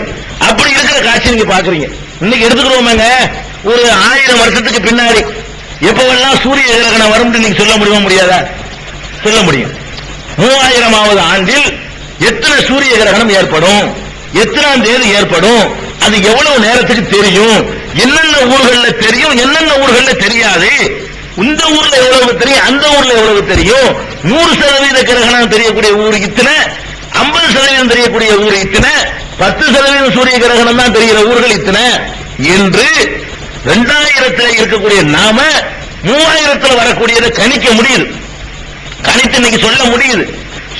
அப்படி இருக்கிற காட்சி நீங்க பாக்குறீங்க. இன்னைக்கு எடுத்துக்கிறோமாங்க, ஒரு 1000 வருஷத்துக்கு பின்னாடி எப்பவெல்லாம் சூரிய கிரகணம் வரும் நீங்க சொல்ல முடியுமா முடியாதா? சொல்ல முடியும். 3000வது ஆண்டில் எத்தனை சூரிய கிரகணம் ஏற்படும், எத்தனாம் தேதி ஏற்படும், அது எவ்வளவு நேரத்துக்கு தெரியும், என்னென்ன ஊர்கள்ல தெரியும், என்னென்ன ஊர்கள்ல தெரியாது, இந்த ஊர்ல எவ்வளவு தெரியும், அந்த ஊர்ல எவ்வளவு தெரியும், 100% கிரகணம் தெரியக்கூடிய ஊர் இத்தனை, 50% தெரியக்கூடிய ஊர் இத்தனை, 10% சூரிய கிரகணம் தான் தெரிகிற ஊர்கள் இத்தனை என்று 2000 இருக்கக்கூடிய நாம 3000 வரக்கூடியதை கணிக்க முடியுது. கணித்து இன்னைக்கு சொல்ல முடியுது.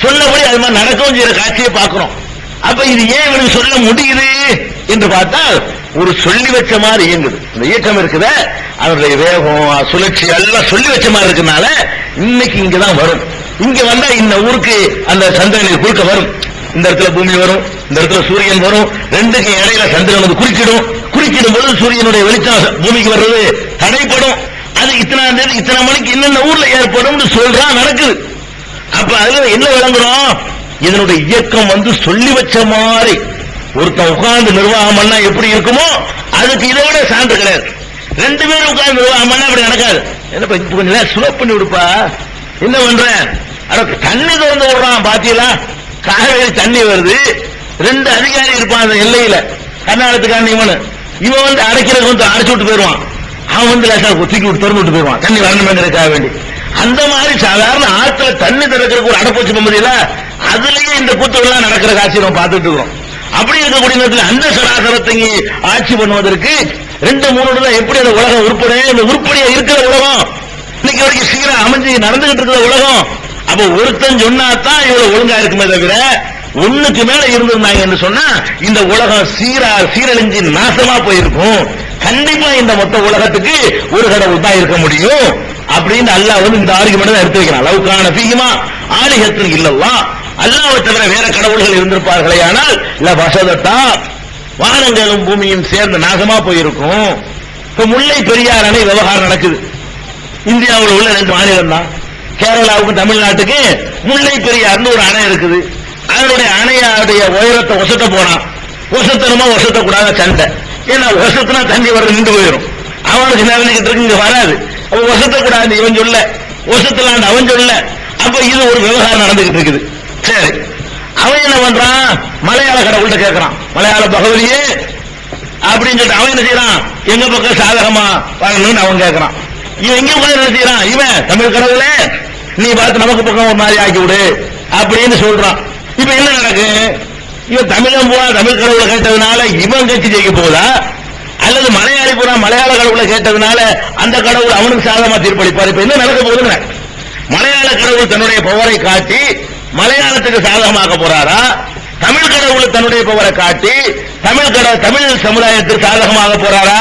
சொல்லபடி அது மாதிரி நடக்கவும் செய்யற காட்சியை பார்க்கிறோம். அப்ப இது ஏன் இவனுக்கு சொல்ல முடியுது என்று பார்த்தால் ஒரு சொல்லி வச்ச மாதிரி இயங்குது. இந்த இயக்கம் இருக்குத, அவருடைய வேகம் சுழற்சி எல்லாம் சொல்லி வச்ச மாதிரி இருக்கனால இன்னைக்கு இங்கதான் வரும். இங்க வந்தா இந்த ஊருக்கு அந்த சந்திரன் குறுக்க வரும், இந்த இடத்துல பூமி வரும், இந்த இடத்துல சூரியன் வரும், ரெண்டுக்கு இடையில சந்திரன் வந்து குறுக்கிடும். குறுக்கிடும் போது சூரியனுடைய வெளிச்சம் பூமிக்கு வர்றது தடைப்படும். அது இத்தனாம் தேதி இத்தனை மணிக்கு என்னென்ன ஊர்ல ஏற்படும் சொல்றான், நடக்குது. அப்ப அதுல என்ன விளங்குறோம், இதனுடைய இயக்கம் வந்து சொல்லி வச்ச மாதிரி ஒருத்தன் உட்கார்ந்து நிர்வாகம் பண்ணா எப்படி இருக்குமோ அதுக்கு இதோட சான்று கிடையாது. 2 பேரும் உட்கார்ந்து நிர்வாகம் பண்ணா அப்படி நடக்காது. என்னப்பா கொஞ்சம் ஸ்லோ பண்ணி விடுப்பா, என்ன பண்ற, தண்ணி திறந்து விடுறான் பாத்தீங்களா, காவேரி தண்ணி வருது, 2 அதிகாரி இருப்பான் அந்த எல்லையில, கர்நாடகத்துக்கான இவன் வந்து அடைக்கிறதுக்கு வந்து அடைச்சு விட்டு போயிருவான், அவன் வந்து லேசா தூக்கி விட்டு திறந்து விட்டு போயிருவான் தண்ணி வரணுமேங்கிறதுக்காக வேண்டி. அந்த மாதிரி சாதாரண ஆத்துல தண்ணி திறக்கிறதுக்கு ஒரு அடைப்பு வச்சு முடியல, அதுலயே இந்த கூத்துகள்லாம் நடக்கிற காட்சி நம்ம பார்த்துட்டு இருக்கிறோம். அப்படி இருக்கக்கூடிய நேரத்தில் அந்த சராசரத்தை ஆட்சி பண்ணுவதற்கு 2-3 தான் எப்படி அந்த உலகம் உருப்படியா இருக்கிற உலகம் இன்னைக்கு வரைக்கும் சீரா அமைஞ்சு நடந்துகிட்டு இருக்கிற உலகம். அப்ப ஒருத்தன் சொன்னாதான் இவ்வளவு ஒழுங்கா இருக்குமே தவிர ஒண்ணுக்கு மேல இருந்திருந்தாங்க என்று சொன்னா இந்த உலகம் சீரழிஞ்சு நாசமா போயிருக்கும். கண்டிப்பா இந்த மொத்த உலகத்துக்கு ஒரு கடவுள் தான் இருக்க முடியும் அப்படின்னு அல்லாஹ் வந்து இந்த ஆர்குமெண்ட் தான் எடுத்து வைக்கிறான். லவ்கான ஃபீஹிமா ஆலிஹத்துன் இல்லல்லாஹ், அல்லாஹ்வை தவிர வேற கடவுள்கள் இருந்திருப்பார்களே ஆனால் லஃபஸதத்தா, வானங்களும் பூமியும் சேர்ந்து நாசமா போயிருக்கும். இப்ப முல்லை பெரியார் அணை விவகாரம் நடக்குது. இந்தியாவில் உள்ள 2 மாநிலம் தான், கேரளாவுக்கும் தமிழ்நாட்டுக்கு முல்லை பெரியார்னு ஒரு அணை இருக்குது. அதனுடைய அணையுடைய உயரத்தை ஒசத்த போனா, ஒசத்தணுமா ஒசத்த கூடாத சண்டை. ஏன்னா ஒசத்துனா தண்ணி வர்றது நின்று போயிடும், அவனுக்கு நினைக்கிட்டு இருக்கு இங்க வராது. அப்ப ஒசத்த கூடாது இவன் சொல்ல, ஒசத்தலான்னு அவன் சொல்ல. அப்ப இது ஒரு விவகாரம் நடந்துகிட்டு இருக்குது. சரி, அவன் என்ன பண்றான், மலையாள கடவுள்கிட்ட கேட்கறான், மலையாள பகவதியே அப்படின்னு சொல்லிட்டு அவன் என்ன செய்யறான், எங்க பக்கம் சாதகமா வரணும்னு அவன் கேட்கறான். இவன் எங்க உட்கார்ந்து என்ன செய்யறான், இவன் தமிழ் கடவுளே நீ பார்த்து நமக்கு பக்கம் ஒரு மாதிரி ஆக்கி விடு அப்படின்னு சொல்றான். இப்ப என்ன நடக்கு, இவன் தமிழன் பூரா தமிழ் கடவுளை கேட்டதுனால இவன் கட்சி ஜெயிக்க போகுதா, அல்லது மலையாளி பூரா மலையாள கடவுளை கேட்டதுனால அந்த கடவுள் அவனுக்கு சாதகமா தீர்ப்பளிப்பார். இப்ப என்ன நடக்க போகுதுன்னு, மலையாள கடவுள் தன்னுடைய பவரை காட்டி மலையாளத்துக்கு சாதகமாக்க போறாரா, தமிழ் கடவுள் தன்னுடைய பவரை காட்டி தமிழ் சமுதாயத்திற்கு சாதகமாக போறாரா?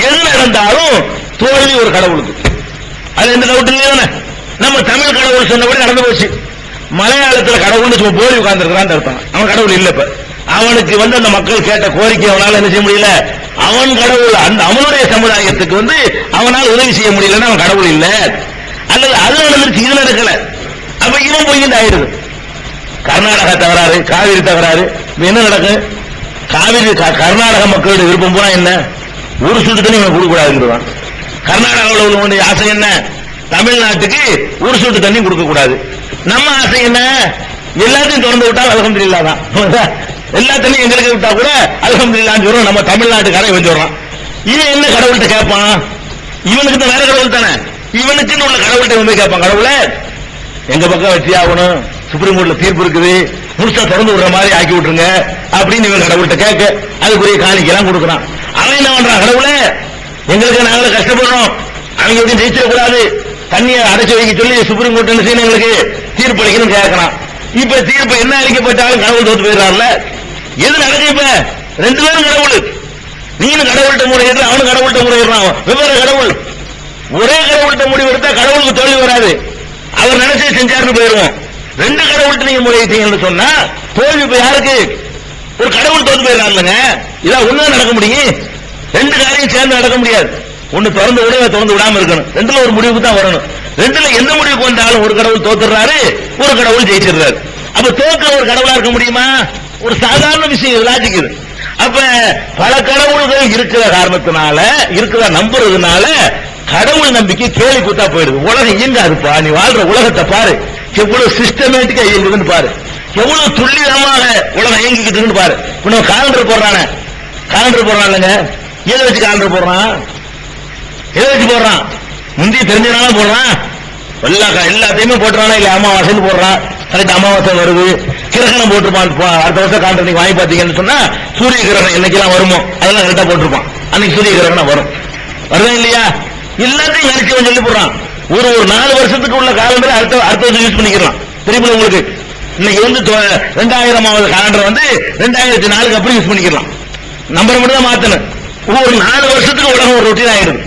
எது நடந்தாலும் தோல்வி ஒரு கடவுளுக்கு, அது எந்த டவுட் இல்லையா? நம்ம தமிழ் கடவுள் சொன்னபடி நடந்து போச்சு. மலையாளத்தில் கடவுள்னு சும்மா போலி உட்கார்ந்துருக்கான்னு அர்த்தம், அவன் கடவுள் இல்ல. இப்ப அவனுக்கு வந்து அந்த மக்கள் கேட்ட கோரிக்கை அவனால என்ன செய்ய முடியல, அவன் கடவுள் அந்த அவனுடைய சமுதாயத்துக்கு வந்து அவனால் உதவி செய்ய முடியலன்னா அவன் கடவுள் இல்ல. அல்லது அது நடந்துருச்சு, இது நடக்கல, அப்ப இவன் போய் ஆயிடுது. கர்நாடகா தகராறு, காவிரி தகராறு, என்ன நடக்கும்? காவிரி கர்நாடக மக்களுடைய விருப்பம் பூரா என்ன, ஒரு சொட்டு தண்ணி இவன் கொடுக்க கூடாதுங்கிறான். கர்நாடகாவில் உள்ளவனுடைய ஆசை என்ன? தமிழ்நாட்டுக்கு ஒரு சொட்டு தண்ணி கொடுக்க கூடாது. நம்ம ஆசை என்ன? எல்லாத்தையும் திறந்து விட்டா அல்ஹம்துலில்லாஹ் தான். எல்லா தண்ணியும் எங்களுக்கு விட்டா கூட அல்ஹம்துலில்லாஹ்னு சொல்றோம். நம்ம தமிழ்நாட்டுக்காரன் இவன் சொல்றான். இவன் என்ன கடவுள்கிட்ட கேட்பான்? இவனுக்கு தான் வேற கடவுள் தானே, இவனுக்குன்னு உள்ள கடவுள்கிட்ட வந்து கேட்பான். கடவுளை எங்க பக்கம் வச்சு ஆகணும், சுப்ரீம் கோர்ட்ல தீர்ப்பு இருக்குது, முழுசா திறந்து விடுற மாதிரி ஆக்கி விட்டுருங்க அப்படின்னு இவன் கடவுள்கிட்ட கேட்க அதுக்குரிய காணிக்கெல்லாம் கொடுக்குறான். அவன் என்ன பண்றான்? கடவுளை எங்களுக்கு நாங்களும் கஷ்டப்படுறோம், அவங்க எப்படி ஜெயிச்சிடக்கூடாது, தண்ணியை அடைச்சு வைக்க சொல்லி சுப்ரீம் கோர்ட் என்ன செய்யணும், எங்களுக்கு தீர்ப்பு அளிக்கணும் கேட்கறான். இப்ப தீர்ப்பு என்ன அளிக்கப்பட்டாலும் கடவுள் தோத்து போயிடறாருல. எது நடக்கும்? இப்ப ரெண்டு பேரும் கடவுள். நீனும் கடவுள்கிட்ட முறையிடுற, அவனும் கடவுள்கிட்ட முறையிடுறான். வெவ்வேறு கடவுள். ஒரே கடவுள்கிட்ட முடிவு எடுத்தா கடவுளுக்கு தோல்வி வராது, அவர் நினைச்சே செஞ்சாருன்னு போயிருவோம். ரெண்டு கடவுள்கிட்ட நீங்க முறையிட்டீங்கன்னு சொன்னா தோல்வி இப்ப யாருக்கு? ஒரு கடவுள் தோத்து போயிடறாருலங்க. இதான் ஒண்ணுதான் நடக்க முடியும். ரெண்டு காரியம் சேர்ந்து நடக்க முடியாது. ஒண்ணு திறந்து விட, திறந்து விடாம இருக்கணும். ரெண்டுல ஒரு முடிவுக்கு தான் வரணும். ரெண்டுல எந்த முடிவுக்கு வந்தாலும் ஒரு கடவுள் தோத்துறாரு, ஒரு கடவுள் ஜெயிச்சிடுறாரு. அப்ப தோக்க ஒரு கடவுளா இருக்க முடியுமா? ஒரு சாதாரண விஷயம், லாஜிக் இது. அப்ப பல கடவுள்கள் இருக்கிற காரணத்தினால, இருக்கிற நம்புறதுனால கடவுள் நம்பிக்கை கேலி கூத்தா போயிடுது. உலகம் இயங்காதுப்பா. நீ வாழ்ற உலகத்தை பாரு, எவ்வளவு சிஸ்டமேட்டிக்கா இயங்குதுன்னு பாரு, எவ்வளவு துல்லியமாக உலகம் இயங்கிக்கிட்டு பாரு. இப்ப காலண்டர் போடுறானே, காலண்டர் போடுறான்லங்க, எதை வச்சு காலண்டர் போடுறான்? எதை வச்சு போடுறான்? முந்தைய தெரிஞ்சனால போடுறான். எல்லாத்தையுமே போட்டுறானா இல்ல? அமாவாசைன்னு போடுறான். கரெக்ட், அமாவாசை வருது. கிரகணம் போட்டிருப்பான். அடுத்த வருஷம் காலண்டர் நீங்க வாங்கி பாத்தீங்கன்னு சொன்னா சூரிய கிரகணம் என்னைக்கெல்லாம் வருமோ அதெல்லாம் கரெக்டா போட்டிருப்பான். அன்னைக்கு சூரிய கிரகணம் வரும். வருதா இல்லையா? எல்லாத்தையும் நினைச்சவன் சொல்லி போடுறான். ஒரு 4 வருஷத்துக்கு உள்ள காலண்டர் அடுத்த வருஷம் யூஸ் பண்ணிக்கலாம். தெரியுமா உங்களுக்கு? இன்னைக்கு வந்து 2000வது காலண்டர் வந்து 2004க்கு அப்புறம் யூஸ் பண்ணிக்கலாம். நம்பர் மட்டும் தான் மாத்தணும். ஒரு 4 வருஷத்துக்கு உலகம் ஒரு ரொட்டீன் ஆயிடுது.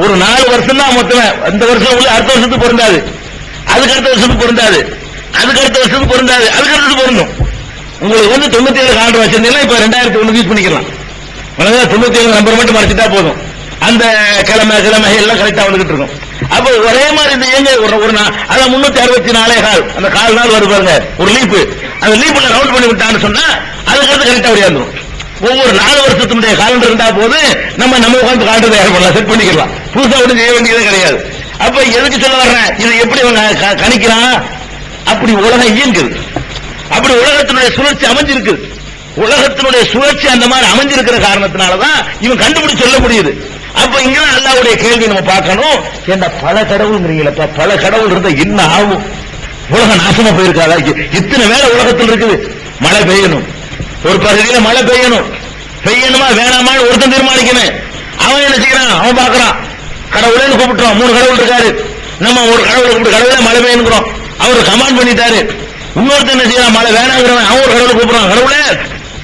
ஒரு 4 வருஷம் தான் மொத்தமே. அந்த வருஷம் உள்ள அடுத்த வருஷத்துக்கு பொருந்தாது, அதுக்கு அடுத்த வருஷத்துக்கு பொருந்தாது, அதுக்கு அடுத்த வருஷத்துக்கு பொருந்தாது, அதுக்கு அடுத்து பொருந்தும். உங்களுக்கு வந்து 97 காலண்டர் வச்சிருந்தீங்கன்னா இப்ப 2001 யூஸ் பண்ணிக்கலாம். 97 நம்பர் மட்டும் மறைச்சிட்டா போதும். அந்த கிழமை எல்லாம் கரெக்டா வந்துகிட்டு இருக்கும். அப்ப ஒரே மாதிரி இந்த ஏங்க ஒரு 364 கால், அந்த கால் நாள் வருது பாருங்க, ஒரு லீப்பு. அந்த லீப்ல ரவுண்ட் பண்ணி விட்டான்னு சொன்னா அதுக்கு அடுத்து கரெக்டா ஓடியாந்துரும். ஒவ்வொரு 4 வருஷத்துடைய காலண்டர் இருந்தா போது நம்ம உட்காந்து காலண்டர் தயார் பண்ணலாம், செட் பண்ணிக்கலாம். புதுசா ஒன்றும் செய்ய வேண்டியதே கிடையாது. அப்ப எதுக்கு சொல்ல வர்றேன்? இது எப்படி கணிக்கிறான்? அப்படி உலகம் இயங்குது, அப்படி உலகத்தினுடைய சுழற்சி அமைஞ்சிருக்கு. உலகத்தினுடைய சுழற்சி அந்த மாதிரி அமைஞ்சிருக்கிற காரணத்தினாலதான் இவன் கண்டுபிடிச்சு சொல்ல முடியுது. அப்ப இங்க அல்லாஹ்வுடைய கேள்வி நம்ம பார்க்கணும். ஏண்டா பல கடவுள்ங்கிறீங்களப்பா, பல கடவுள் இருந்தா என்ன ஆகும்? உலகம் நாசமா போயிருக்காதா? இத்தனை வேலை உலகத்தில் இருக்குது. மழை பெய்யணும், ஒரு பகுதியில மழை பெய்யணுமா வேணாமான்னு ஒருத்தன் தீர்மானிக்கணும். அவன் என்ன செய்யறான்? அவன் பாக்குறான், கடவுளேன்னு கூப்பிட்டுறான். 3 கடவுள் இருக்காரு, நம்ம ஒரு கடவுளை கூப்பிட்டு கடவுளே மழை பெய்யணுங்கிறோம். அவரு கமாண்ட் பண்ணிட்டாரு. இன்னொருத்தன் என்ன செய்யறான்? மழை வேணாங்கிறவன் அவன் ஒரு கடவுளை கூப்பிடுறான். கடவுளே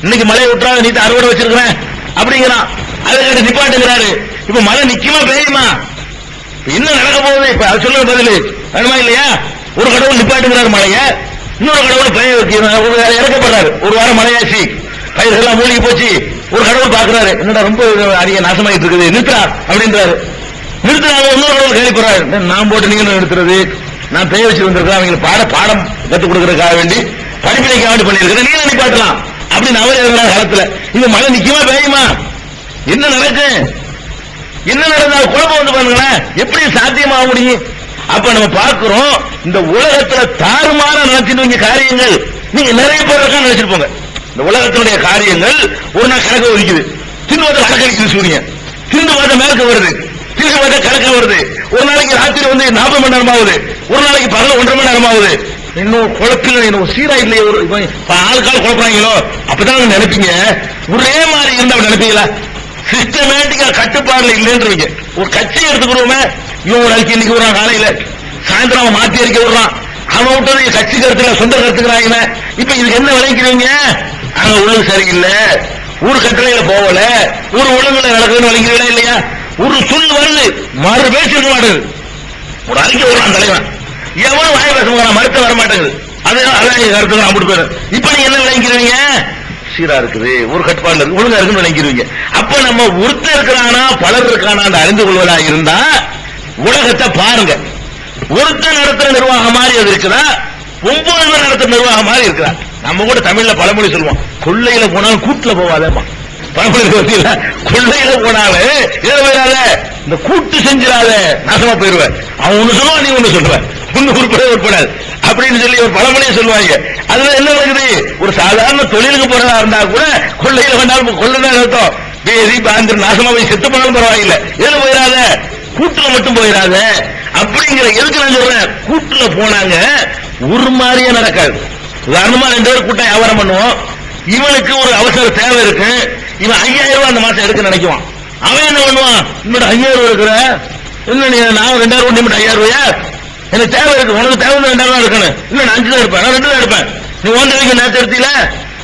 இன்னைக்கு மழை விட்டுறாங்க, நீ அறுவடை வச்சிருக்கிறேன் அப்படிங்கிறான். அதை கேட்டு நிப்பாட்டுங்கிறாரு. இப்ப மழை நிக்குமா பெய்யுமா? என்ன நடக்க போகுது? இப்ப அது சொல்லுங்க பதில் வேணுமா இல்லையா? ஒரு கடவுள் நிப்பாட்டுங்கிறாரு மழைய, இன்னொரு கடவுள் பெய்ய இறக்கப்படுறாரு. ஒரு வாரம் மழையாச்சு, பயிர்கள்லாம் மூழ்கி போச்சு. ஒரு கடவுள் பாக்குறாரு, என்னடா ரொம்ப அதிக நாசமாயிட்டு இருக்குது, நிறுத்தா அப்படின்றாரு. நிறுத்துறாங்க. இன்னொரு கடவுள் கேள்விப்படுறாரு, நான் போட்டு நீங்க நிறுத்துறது, நான் பெய்ய வச்சு வந்திருக்கிறேன், அவங்களுக்கு பாடம் கற்றுக் கொடுக்கறதுக்காக வேண்டி படிப்பினைக்காக வேண்டி பண்ணிருக்கிறேன், நீங்க நிப்பாட்டலாம் அப்படின்னு அவர் இருக்கிற காலத்துல இது மழை நிக்குமா பெய்யுமா? என்ன நடக்கு? என்ன நடந்தால் குழப்பம் வந்து பாருங்களேன், எப்படி சாத்தியமாக முடியும்? அப்ப நம்ம பார்க்கிறோம், இந்த உலகத்துல தாறுமாற நினைச்சிட்டு காரியங்கள் நீங்க நிறைய பேர் நினைச்சிருப்போங்க. இந்த உலகத்தினுடைய காரியங்கள் ஒரு நாள் கணக்கு ஒதுக்குது, தின்னு கணக்கு சூரியன், திருந்து பார்த்த மேற்கு வருது, திரும்பி பார்த்தா கணக்கு வருது. ஒரு நாளைக்கு ராத்திரி வந்து 40 மணி நேரம் ஆகுது, ஒரு நாளைக்கு பகல் 1.5 மணி நேரம் ஆகுது. இன்னும் குழப்பில் இன்னும் சீரா இல்லையே, ஒரு ஆளுக்கால் குழப்பறாங்களோ அப்பதான் நினைப்பீங்க. ஒரே மாதிரி இருந்தா நினைப்பீங்களா? சிஸ்டமேட்டிக்கா கட்டுப்பாடுல இல்லைன்றீங்க. ஒரு கட்சி எடுத்துக்கிறோமே, இவன் ஒரு அறிக்கை இன்னைக்கு விடுறான், காலையில சாயந்தரம் அவன் மாத்தி அறிக்கை விடுறான், அவன் விட்டது கட்சி கருத்துல சொந்த கருத்துக்கிறாங்க. இப்ப இதுக்கு என்ன விளைக்கிறீங்க? அங்க ஒழுங்கு சரியில்லை, ஊர் கட்டளையில போகல, ஊர் ஒழுங்குல நடக்குதுன்னு விளைக்கிறீங்களா இல்லையா? ஒரு சொல் வருது, மறு பேச்சு இருக்க மாட்டேங்குது. ஒரு அறிக்கை விடுறான் தலைவன், எவனும் வாய பேச போறான், மறுத்த வர மாட்டேங்குது. அதான் கருத்துக்கள் அப்படி போயிடும். இப்ப நீங்க என்ன விளைக்கிறீங்க? சீரா இருக்குது, ஒரு கட்டுப்பாடுல இருக்கு, ஒழுங்கா இருக்குன்னு விளங்கிடுவீங்க. அப்ப நம்ம ஒருத்தர் இருக்கிறானா பலர் இருக்கானா அறிந்து கொள்வதா இருந்தா உலகத்தை பாருங்க. ஒருத்தர் நடத்துற நிர்வாகம் மாதிரி அது இருக்குதா, 9 பேர் நடத்துற நிர்வாகம் மாதிரி இருக்கிறா. நம்ம கூட தமிழ்ல பழமொழி சொல்லுவோம், கொள்ளையில போனாலும் கூட்டுல போவாதேமா. பணப்படையில கொள்ளையில போனாலே இதுல போயிடாத, இந்த கூட்டு செஞ்சிடாத, நாசமா போயிருவேன். அவன் ஒண்ணு சொல்லுவான், நீ ஒண்ணு சொல்லுவேன், ஒண்ணு உட்படாது அப்படின்னு சொல்லி ஒரு பழமொழியை சொல்லுவாங்க. அதுல என்ன நடக்குது, ஒரு சாதாரண தொழிலுக்கு போறதா இருந்தா கூட கொள்ளையில வேண்டாலும் கொள்ளைதான் அர்த்தம், பேசி பாந்து நாசமா போய் செத்து போனாலும் பரவாயில்லை, இதுல போயிடாத, கூட்டுல மட்டும் போயிடாத அப்படிங்கிற. எதுக்கு நான் சொல்றேன், கூட்டுல போனாங்க ஒரு மாதிரியே நடக்காது. உதாரணமா 2 பேர் கூட்டம் வியாபாரம் பண்ணுவோம், இவனுக்கு ஒரு அவசர தேவை இருக்கு, இவன் 5000 ரூபாய் அந்த மாசம் எடுக்க நினைக்குவான். அவன் என்ன பண்ணுவான், இன்னொரு 5000 ரூபாய் இருக்கிற, இன்னும் நான் 2000 ரூபாய் நிமிடம் 5000 ரூபாயா, எனக்கு தேவை இருக்கு, உனக்கு தேவை 2000 ரூபாய் இருக்கணும், இன்னும் நான் 5 தான் இருப்பேன், நான் 2 தான் இருப்பேன், நீ 1 நேரத்தை எடுத்தீல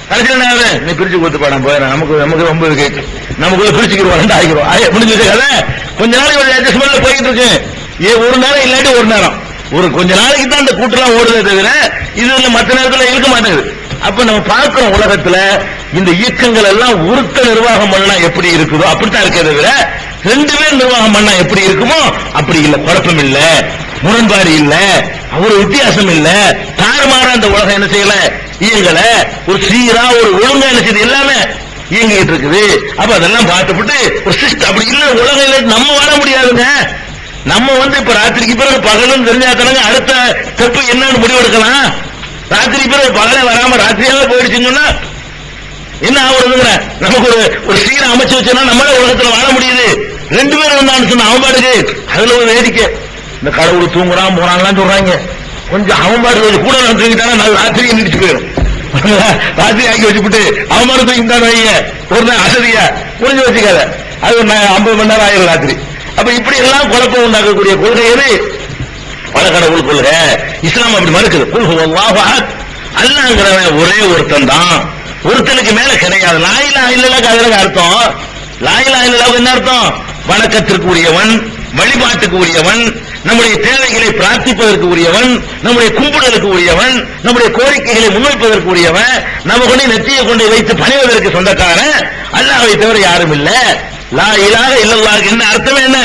கடைசியில் நீ பிரிச்சு கொடுத்துப்பா, நான் போயிடறேன், நமக்கு ரொம்ப இருக்கு, நமக்குள்ள பிரிச்சுக்கிடுவோம், 2 ஆகிடுவோம், முடிஞ்சு கதை. கொஞ்ச நாளைக்கு ஒரு அட்ஜஸ்ட்மெண்ட்ல போயிட்டு இருக்கு, ஒரு நேரம் இல்லாட்டி ஒரு நேரம், ஒரு கொஞ்ச நாளைக்கு தான் அந்த கூட்டெல்லாம் ஓடுதே தவிர இதுல மற்ற நேரத்தில் இருக்க மாட்டேங்குது. அப்ப நம்ம பார்க்கிறோம் உலகத்துல இந்த இயக்கங்கள் எல்லாம் ஒருத்த நிர்வாகம் பண்ணா எப்படி இருக்குதோ அப்படித்தான் இருக்கே தவிர 2 பேர் நிர்வாகம் பண்ணா எப்படி இருக்குமோ அப்படி இல்ல, குழப்பம் இல்ல, முரண்பாடு இல்ல, ஒரு வித்தியாசம் இல்ல, தாறுமாறா அந்த உலகம் என்ன செய்யல, இயங்கல, ஒரு சீரா ஒரு ஒழுங்கா என்ன செய்யுது, எல்லாமே இயங்கிட்டு இருக்குது. அப்ப அதெல்லாம் பார்த்துப்பட்டு ஒரு சிஸ்டம் அப்படி இல்ல உலகம் இல்லை, நம்ம வாழ முடியாதுங்க. நம்ம இப்ப ராத்திரிக்கு பிறகு பகலும் தெரிஞ்சாத்தானங்க அடுத்த ஸ்டெப் என்னன்னு முடிவெடுக்கலாம். ராத்திரி பிறகு பகலே வராம ராத்திரியாவே போயிடுச்சுன்னு சொன்னா என்ன ஆகுறதுங்கிற, நமக்கு ஒரு சீரை அமைச்சு வச்சோன்னா நம்மளே உலகத்துல வாழ முடியுது. 2 பேரும் வந்தான்னு சொன்ன அவன் பாட்டுக்கு அதுல ஒரு வேடிக்கை, இந்த கடவுள் தூங்குறான் போறான்லாம் சொல்றாங்க, கொஞ்சம் அவன் பாட்டு கூட தூங்கிட்டானா நான் ராத்திரி நினைச்சு போயிடும், ராத்திரி ஆக்கி வச்சுட்டு அவன் மாதிரி தூங்கிட்டான்னு வைங்க, ஒரு நாள் அசதியா முடிஞ்சு வச்சுக்காத, அது 50 மணி நேரம் ஆயிரம் ராத்திரி. அப்ப இப்படி எல்லாம் குழப்பம் உண்டாக்கக்கூடிய கொள்கை எது, பல கடவுள் கொள்கை. இஸ்லாம் அப்படி மறுக்குது, அல்லாஹ்ங்கிறவன் ஒரே ஒருத்தன் தான், ஒருத்தனுக்கு மேல கிடையாது. லா இலாஹ இல்லல்லாஹ் அதுல அர்த்தம், லா இலாஹ இல்லல்லாஹ் என்ன அர்த்தம், வணக்கத்திற்கு உரியவன், வழிபாட்டுக்கு உரியவன், நம்முடைய தேவைகளை பிரார்த்திப்பதற்கு உரியவன், நம்முடைய கும்பிடுதலுக்கு உரியவன், நம்முடைய கோரிக்கைகளை முன்வைப்பதற்கு உரியவன், நம்ம கொண்டு நெற்றியை கொண்டு வைத்து பணிவதற்கு சொந்தக்காரன் அல்லாஹ்வை தவிர யாரும் இல்ல. லா இலாஹ இல்லல்லாஹ் என்ன அர்த்தம், என்ன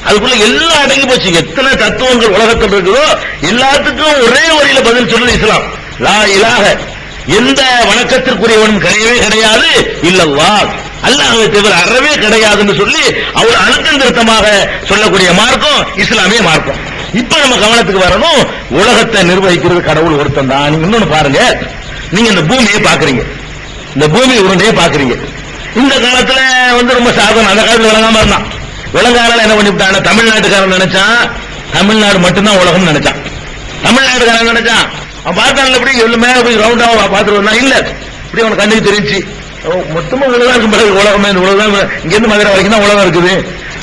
அதுக்குள்ள எல்லாம் அடங்கி போச்சு. எத்தனை தத்துவங்கள் உலகத்தில் இருக்குதோ எல்லாத்துக்கும் ஒரே வரியில பதில் சொல்லுது இஸ்லாம். லா இலாஹ எந்த வணக்கத்திற்குரியவனும் கிடையவே கிடையாது, இல்லல்லாஹ் அல்லாஹ்வை தவிர அறவே கிடையாதுன்னு சொல்லி அவர் அழுத்தம் திருத்தமாக சொல்லக்கூடிய மார்க்கம் இஸ்லாமிய மார்க்கம். இப்ப நம்ம கவனத்துக்கு வரணும், உலகத்தை நிர்வகிக்கிறது கடவுள் ஒருத்தன் தான். நீங்க இன்னொன்னு பாருங்க, நீங்க இந்த பூமியை பாக்குறீங்க, இந்த பூமி உருண்டையே பாக்குறீங்க. இந்த காலத்துல ரொம்ப சாதனம், அந்த காலத்துல விளங்காம இருந்தான். விளங்கால என்ன பண்ணிவிட்டாங்க, தமிழ்நாட்டுக்காரன் நினைச்சான் தமிழ்நாடு மட்டும்தான் உலகம் நினைச்சான். தமிழ்நாட்டுக்காரன் நினைச்சான் அவன் பார்த்தான்ல இப்படி எல்லுமே ரவுண்டா பார்த்துட்டு வந்தான். இல்ல இப்படி அவன் கண்ணுக்கு தெரிஞ்சு மொத்தமா உலகம் இருக்கும், உலகமே இந்த உலகம் இங்க இருந்து மதுரை வரைக்கும் தான் உலகம் இருக்குது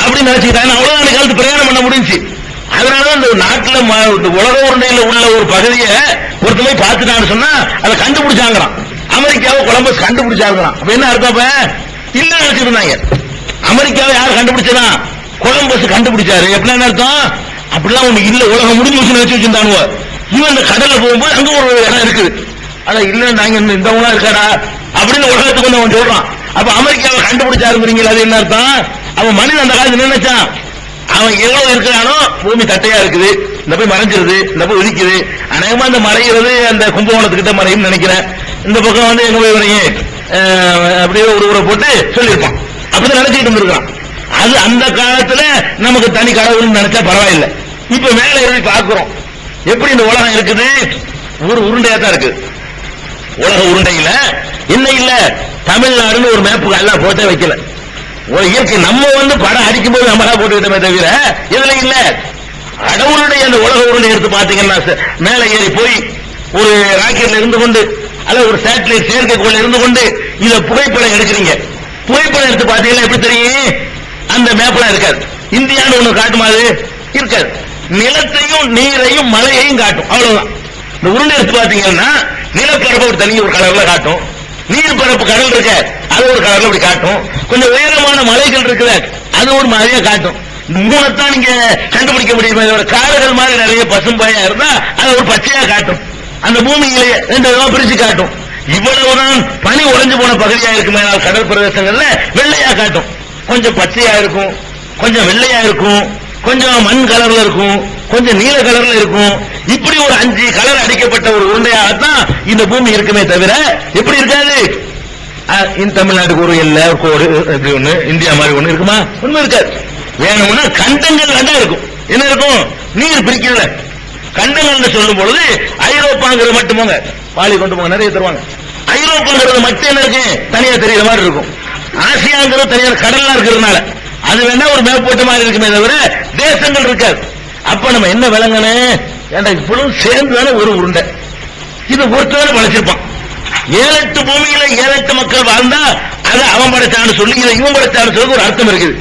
அப்படின்னு நினைச்சுக்கிட்டாங்க. அவ்வளவுதான் அந்த காலத்து பிரயாணம் பண்ண முடிஞ்சு. அதனால இந்த நாட்டுல உலக உருண்டையில உள்ள ஒரு பகுதியை ஒருத்த போய் பார்த்துட்டான்னு சொன்னா அதை கண்டுபிடிச்சாங்களாம். அமெரிக்காவை கொலம்பஸ் கண்டுபிடிச்சாங்களாம். அப்ப என்ன அர்த்தம், இல்ல நினைச்சிட்டு இருந்தாங்க. அமெரிக்காவை யார் கண்டுபிடிச்சதா, கொலம்பஸ் கண்டுபிடிச்சாரு. எப்படின்னு அர்த்தம், அப்படிலாம் ஒண்ணு இல்ல, உலகம் முடிஞ்சு வச்சு நினைச்சு வச்சிருந்தானுவ. இவன் இந்த கடல்ல போகும்போது அங்க ஒரு இடம் இருக்குது, ஆனா இல்ல நாங்க இந்த ஊரா இருக்காடா அப்படின்னு உலகத்துக்கு வந்து அவன் சொல்றான். அப்ப அமெரிக்காவை கண்டுபிடிச்சாருங்கிறீங்களா, அது என்ன அர்த்தம், அவன் மனிதன் அந்த காலத்துல நினைச்சான் அவன் எவ்வளவு இருக்கிறானோ பூமி தட்டையா இருக்குது, இந்த போய் மறைஞ்சிருது, இந்த போய் உதிக்குது, அநேகமா அந்த மறைகிறது அந்த கும்பகோணத்துக்கிட்ட மறையும் நினைக்கிறேன். இந்த பக்கம் எங்க போய் வரையும் அப்படியே ஒரு ஊரை போட்டு சொல்லியிருப்பான். அப்படிதான் நினைச்சிட்டு இருந்திருக்கான். அது அந்த காலத்துல நமக்கு தனி கடவுள்னு நினைச்சா பரவாயில்லை. இப்ப மேல இருந்து பார்க்கிறோம் எப்படி இந்த உலகம் இருக்குது, ஒரு உருண்டையா தான் இருக்கு. உலக உருண்டையில என்ன இல்ல, தமிழ்நாடுன்னு ஒரு மேப்பு எல்லாம் போட்டே வைக்கல. ஒரு இயற்கை நம்ம படம் அடிக்கும் போது நம்மளா போட்டுக்கிட்டோமே தவிர இதுல இல்ல. கடவுளுடைய அந்த உலக உருண்டை எடுத்து பாத்தீங்கன்னா மேல ஏறி போய் ஒரு ராக்கெட்ல இருந்து கொண்டு அல்ல ஒரு சேட்டலைட் செயற்கைக்கோள் இருந்து கொண்டு இத புகைப்படம் எடுக்கிறீங்க. புகைப்படம் எடுத்து பாத்தீங்கன்னா எப்படி தெரியும், அந்த மேப்லாம் இருக்காது. இந்தியான்னு ஒண்ணு காட்டுமாது இருக்காது. நிலத்தையும் நீரையும் மலையையும் காட்டும், அவ்வளவுதான். இந்த உருண்டை எடுத்து பாத்தீங்கன்னா நிலப்பரப்பு ஒரு தனி ஒரு கலர்ல காட்டும், நீர் பரப்பு கடல் இருக்க அது ஒரு கலர்ல அப்படி காட்டும், கொஞ்சம் உயரமான மலைகள் இருக்குல்ல அது ஒரு மாதிரியா காட்டும். மூணத்தான் நீங்க கண்டுபிடிக்க முடியுமே. காடுகள் மாதிரி நிறைய பசும்பாயா இருந்தா அது ஒரு பச்சையா காட்டும், அந்த பூமியிலேயே 2 விதமா பிரிச்சு காட்டும். இவ்வளவுதான் பனி உறைஞ்சு போன பகுதியா இருக்குமே, கடல் பிரதேசங்கள்ல வெள்ளையா காட்டும், கொஞ்சம் பச்சையா இருக்கும், கொஞ்சம் வெள்ளையா இருக்கும், கொஞ்சம் மண் கலர்ல இருக்கும், கொஞ்சம் நீல கலர்ல இருக்கும். இப்படி ஒரு 5 கலர் அடிக்கப்பட்ட ஒரு உருண்டையாகத்தான் இந்த பூமி இருக்குமே தவிர எப்படி இருக்காது, இந்த தமிழ்நாட்டுக்கு ஒரு எல்லை கோடு ஒண்ணு, இந்தியா மாதிரி ஒண்ணு இருக்குமா? ஒண்ணும் இருக்காது. வேணும்னா கண்டங்கள் வேண்டா இருக்கும். என்ன இருக்கும்? நீர் பிரிக்கல. கண்டங்கள் சொல்லும் பொழுது ஐரோப்பாங்கிறது மட்டும் போங்க, பாலி கொண்டு போங்க, நிறைய தருவாங்க. ஐரோப்பாங்கிறது மட்டும் என்ன இருக்கு? தனியா தெரியற மாதிரி இருக்கும். ஆசியாங்கிறது தனியார் கடல்லாம் இருக்கிறதுனால அது வேணா ஒரு மேப் போட்ட மாதிரி இருக்குமே தவிர தேசங்கள் இருக்காது. அப்ப நம்ம என்ன விளங்கணும்? ஏன்டா இவ்வளவு சேர்ந்துதானே ஒரு உருண்டை, இது ஒருத்தவரை படைச்சிருப்பான். 7-8 பூமியில 7-8 மக்கள் வாழ்ந்தா அது அவன் படைச்சான்னு சொல்லி இதை இவன் படைச்சான்னு சொல்லி ஒரு அர்த்தம் இருக்குது.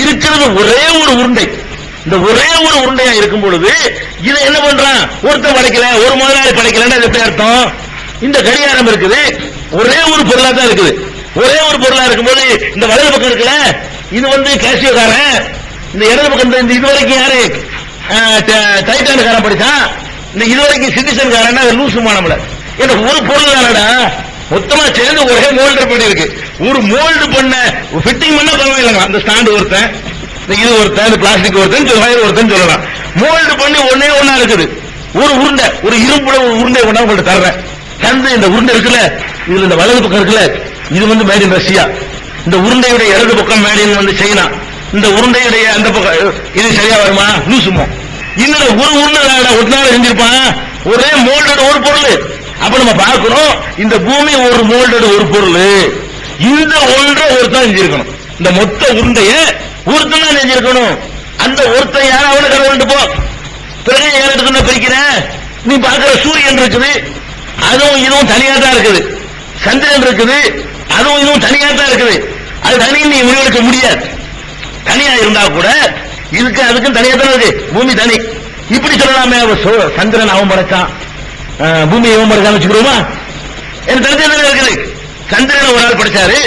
இருக்கிறது ஒரே ஒரு உருண்டை. இந்த ஒரே ஒரு உருண்டையா இருக்கும் பொழுது இதை என்ன பண்றான்? ஒருத்தன் படைக்கல, ஒரு முதலாளி படைக்கலன்னு அது எப்படி அர்த்தம்? இந்த கடிகாரம் இருக்குது, ஒரே ஒரு பொருளா தான் இருக்குது. ஒரே ஒரு பொருளா இருக்கும்போது இந்த வலது பக்கம் இருக்குல்ல, இது வந்து கேசியோகாரன், இந்த இடது பக்கம் இந்த இதுவரைக்கும் யாரு டைட்டானுக்காரன் படிச்சான், இந்த இதுவரைக்கும் சிட்டிசன்காரன் லூசுமானம்ல. ஏன்னா ஒரு பொருள் தானடா, மொத்தமா சேர்ந்து ஒரே மோல்டர் பண்ணி இருக்கு. ஒரு மோல்டு பண்ண ஃபிட்டிங் பண்ண பரவாயில்லைங்க. அந்த ஸ்டாண்டு ஒருத்தன், இது ஒருத்தன், பிளாஸ்டிக் ஒருத்தன் சொல்லலாம். மோல்டு பண்ணி ஒன்னே ஒன்னா இருக்குது. ஒரு உருண்டை, ஒரு இரும்புல ஒரு உருண்டை கொண்டா உங்கள்ட்ட தர்றேன். தந்து இந்த உருண்டை இருக்குல்ல, இதுல இந்த வலது பக்கம் இருக்குல்ல, இது வந்து மேட் இன் ரஷ்யா. இந்த உருண்டையுடைய இடது பக்கம் மேட் இன் வந்து சைனா. இந்த உருண்டையுடைய அந்த பக்கம் இது சரியா வருமா? லூசுமோ. இன்னும் ஒரு உருண்டை ஒட்டினால செஞ்சிருப்பான். ஒரே மோல்டட் ஒரு பொருள். அப்ப நம்ம பார்க்கிறோம், இந்த பூமி ஒரு மோல்டட் ஒரு பொருள். இந்த ஒன்றை ஒருத்தன் செஞ்சிருக்கணும். இந்த மொத்த உருண்டைய ஒருத்தன் தான் செஞ்சிருக்கணும். அந்த ஒருத்தன் யாரும் அவனை கடவுள்ட்டு போ. பிறகு ஏன் பிரிக்கிறேன்? நீ பார்க்கிற சூரியன் இருக்குது, அதுவும் இதுவும் தனியா தான் இருக்குது. சந்திரன் இருக்குது, அதுவும் இதுவும் தனியா தான் இருக்குது. அது தனி நீ முடிவெடுக்க முடியாது. தனியா இருந்தா கூட இதுக்கு அதுக்கும் தனியா தான் இருக்கு. பூமி தனி. இப்படி சொல்லலாமே, சந்திரன் அவன் படைச்சான், பூமி இவன் படைச்சான்னு வச்சுக்கிறோமா? எனக்கு தனித்தனியா இருக்குது. சந்திரனை ஒரு ஆள் படைச்சாரு,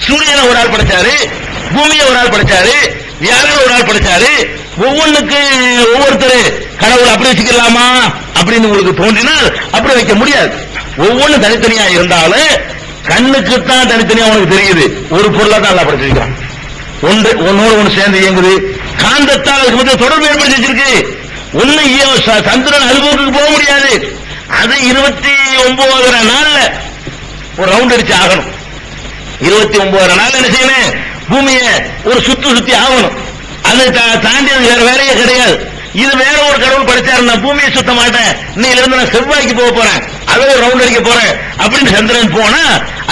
சூரியனை ஒரு ஆள் படைச்சாரு, பூமியை ஒரு ஆள் படைச்சாரு, வியாழனை ஒரு ஆள் படைச்சாரு. ஒவ்வொன்றுக்கு ஒவ்வொருத்தர் கடவுள் அப்படி வச்சுக்கலாமா அப்படின்னு உங்களுக்கு தோன்றினால் அப்படி வைக்க முடியாது. ஒவ்வொன்றும் தனித்தனியா இருந்தாலும் கண்ணுக்குத்தான் தனித்தனியா உனக்கு தெரியுது. ஒரு பொருளா தான் நல்லா படைச்சிருக்கிறான். ஒன்னோடு ஒன்று சேர்ந்து இயங்குது. காந்தத்தால் அதுக்கு மத்திய தொடர்பு ஏற்படுத்தி வச்சிருக்கு. ஒன்னு சந்திரன் அலுவலகத்துக்கு போக முடியாது. அது 29 நாள்ல ஒரு ரவுண்ட் அடிச்சு ஆகணும். 29 நாள் என்ன செய்யணும்? பூமியை ஒரு சுத்தி ஆகணும். அதை தாண்டி அது வேற வேலையே கிடையாது. இது வேற ஒரு கடவுள் படைச்சாரு, நான் பூமியை சுத்த மாட்டேன், இன்னையில இருந்து நான் செவ்வாய்க்கு போக போறேன், அதை ஒரு ரவுண்ட் அடிக்க போறேன் அப்படின்னு சந்திரன் போனா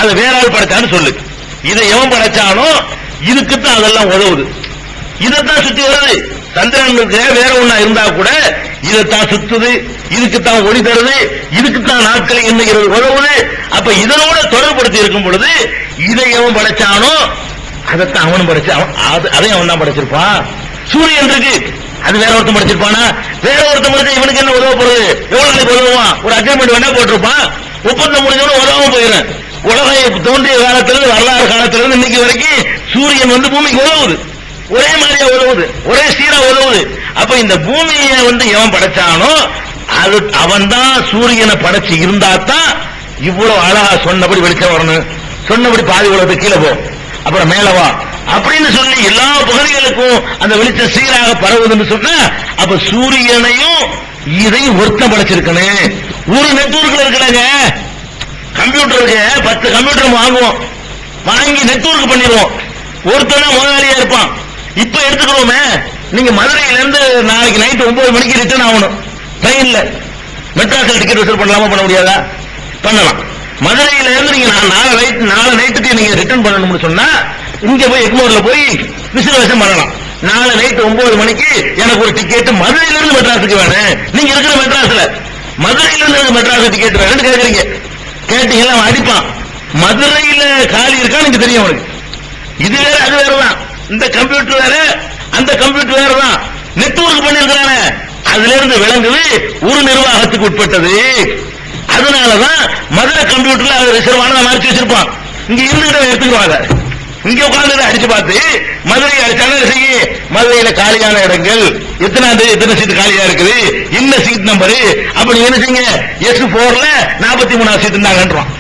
அது வேற ஆள் படைச்சான்னு சொல்லு. இதை எவன் படைச்சானோ இதுக்குத்தான் அதெல்லாம் உதவுது. இதைத்தான் சுத்தி வருது. சந்திரனுக்கு வேற ஒண்ணா இருந்தா கூட இதைத்தான் சுத்துது, இதுக்குத்தான் ஒளி தருது, இதுக்குத்தான் நாட்களை எண்ணுகிறது உதவுது. அப்ப இதனோட தொடர்படுத்தி இருக்கும் பொழுது இதை எவன் படைச்சானோ அதைத்தான் அவனும் படைச்சான். அதை அவன் தான் படைச்சிருப்பான். சூரியன் இருக்கு, அது வேற ஒருத்தன் படைச்சிருப்பானா? வேற ஒருத்தன் படைச்சா இவனுக்கு என்ன உதவ போறது? எவ்வளவு நாளைக்கு உதவுவான்? ஒரு அக்ரிமெண்ட் வேணா போட்டிருப்பான், ஒப்பந்தம் முடிஞ்சவன உதவாம போயிடும். உலகம் தோன்றிய காலத்திலிருந்து வரலாறு காலத்திலிருந்து இன்னைக்கு வரைக்கும் சூரியன் வந்து பூமிக்கு உதவுது. ஒரே மாதிரியா உதவுது, ஒரே சீரா உதவுது. அப்ப இந்த பூமியை வந்து எவன் படைச்சானோ அது அவன் தான் சூரியனை படைச்சு இருந்தா தான் இவ்வளவு அழகா சொன்னபடி வெளிச்சம் வரணும், சொன்னபடி பாதி உலகத்துக்கு கீழே போ, அப்புறம் மேலவா அப்படின்னு சொல்லி எல்லா பகுதிகளுக்கும் அந்த வெளிச்சம் சீராக பரவுதுன்னு சொன்னா அப்ப சூரியனையும் இதையும் ஒருத்தம் படைச்சிருக்கணும். ஒரு நெட்வொர்க்ல இருக்கிறாங்க, கம்ப்யூட்டருக்கு 10 கம்ப்யூட்டர் வாங்குவோம், வாங்கி நெட்வொர்க் பண்ணிடுவோம். ஒருத்தனா முதலாளியா இருப்பான். இப்ப எடுத்துக்கிறோமே, நீங்க மதுரையில இருந்து நாளைக்கு நைட் 9 மணிக்கு ரிட்டர்ன் ஆகணும் ட்ரெயின்ல. மெட்ராஸ்ல டிக்கெட் வசூல் பண்ணலாமா? பண்ண முடியாதா? பண்ணலாம். மதுரையில இருந்து நீங்க நாளை நைட்டுக்கு நீங்க ரிட்டர்ன் பண்ணணும்னு சொன்னா இங்க போய் எக்மோர்ல போய் ரிசர்வேஷன் பண்ணலாம். நாளை நைட் 9 மணிக்கு எனக்கு ஒரு டிக்கெட் மதுரையில இருந்து மெட்ராஸுக்கு வேணும். நீங்க இருக்கிற மெட்ராஸ்ல மதுரையில இருந்து மெட்ராஸ் டிக்கெட் வேணும்னு கேட்கறீங்க. கேட்டீங்களா? அவன் அடிப்பான். மதுரையில காலி இருக்கா நீங்க தெரியும் அவனுக்கு. இது வேற அது வேறதான். இந்த கம்ப்யூட்டர் வேற அந்த கம்ப்யூட்டர் வேறதான். நெட்வொர்க் பண்ணிருக்கிறானே அதுல இருந்து விளங்குது ஒரு நிர்வாகத்துக்கு உட்பட்டது. அதனாலதான் மதுரை கம்ப்யூட்டர்ல அது ரிசர்வான மறைச்சு வச்சிருப்பான். இங்க இருந்து எடுத்துக்குவாங்க. இங்க உட்கார்ந்து அடிச்சு பார்த்து மதுரை அடிச்சாலும் செய்ய மதுரையில காலியான இடங்கள் எத்தனை சீட் காலியா இருக்குது, என்ன சீட் நம்பரு அப்படி என்ன செய்யுங்க. S4ல 43 சீட் இருந்தாங்கன்றான்.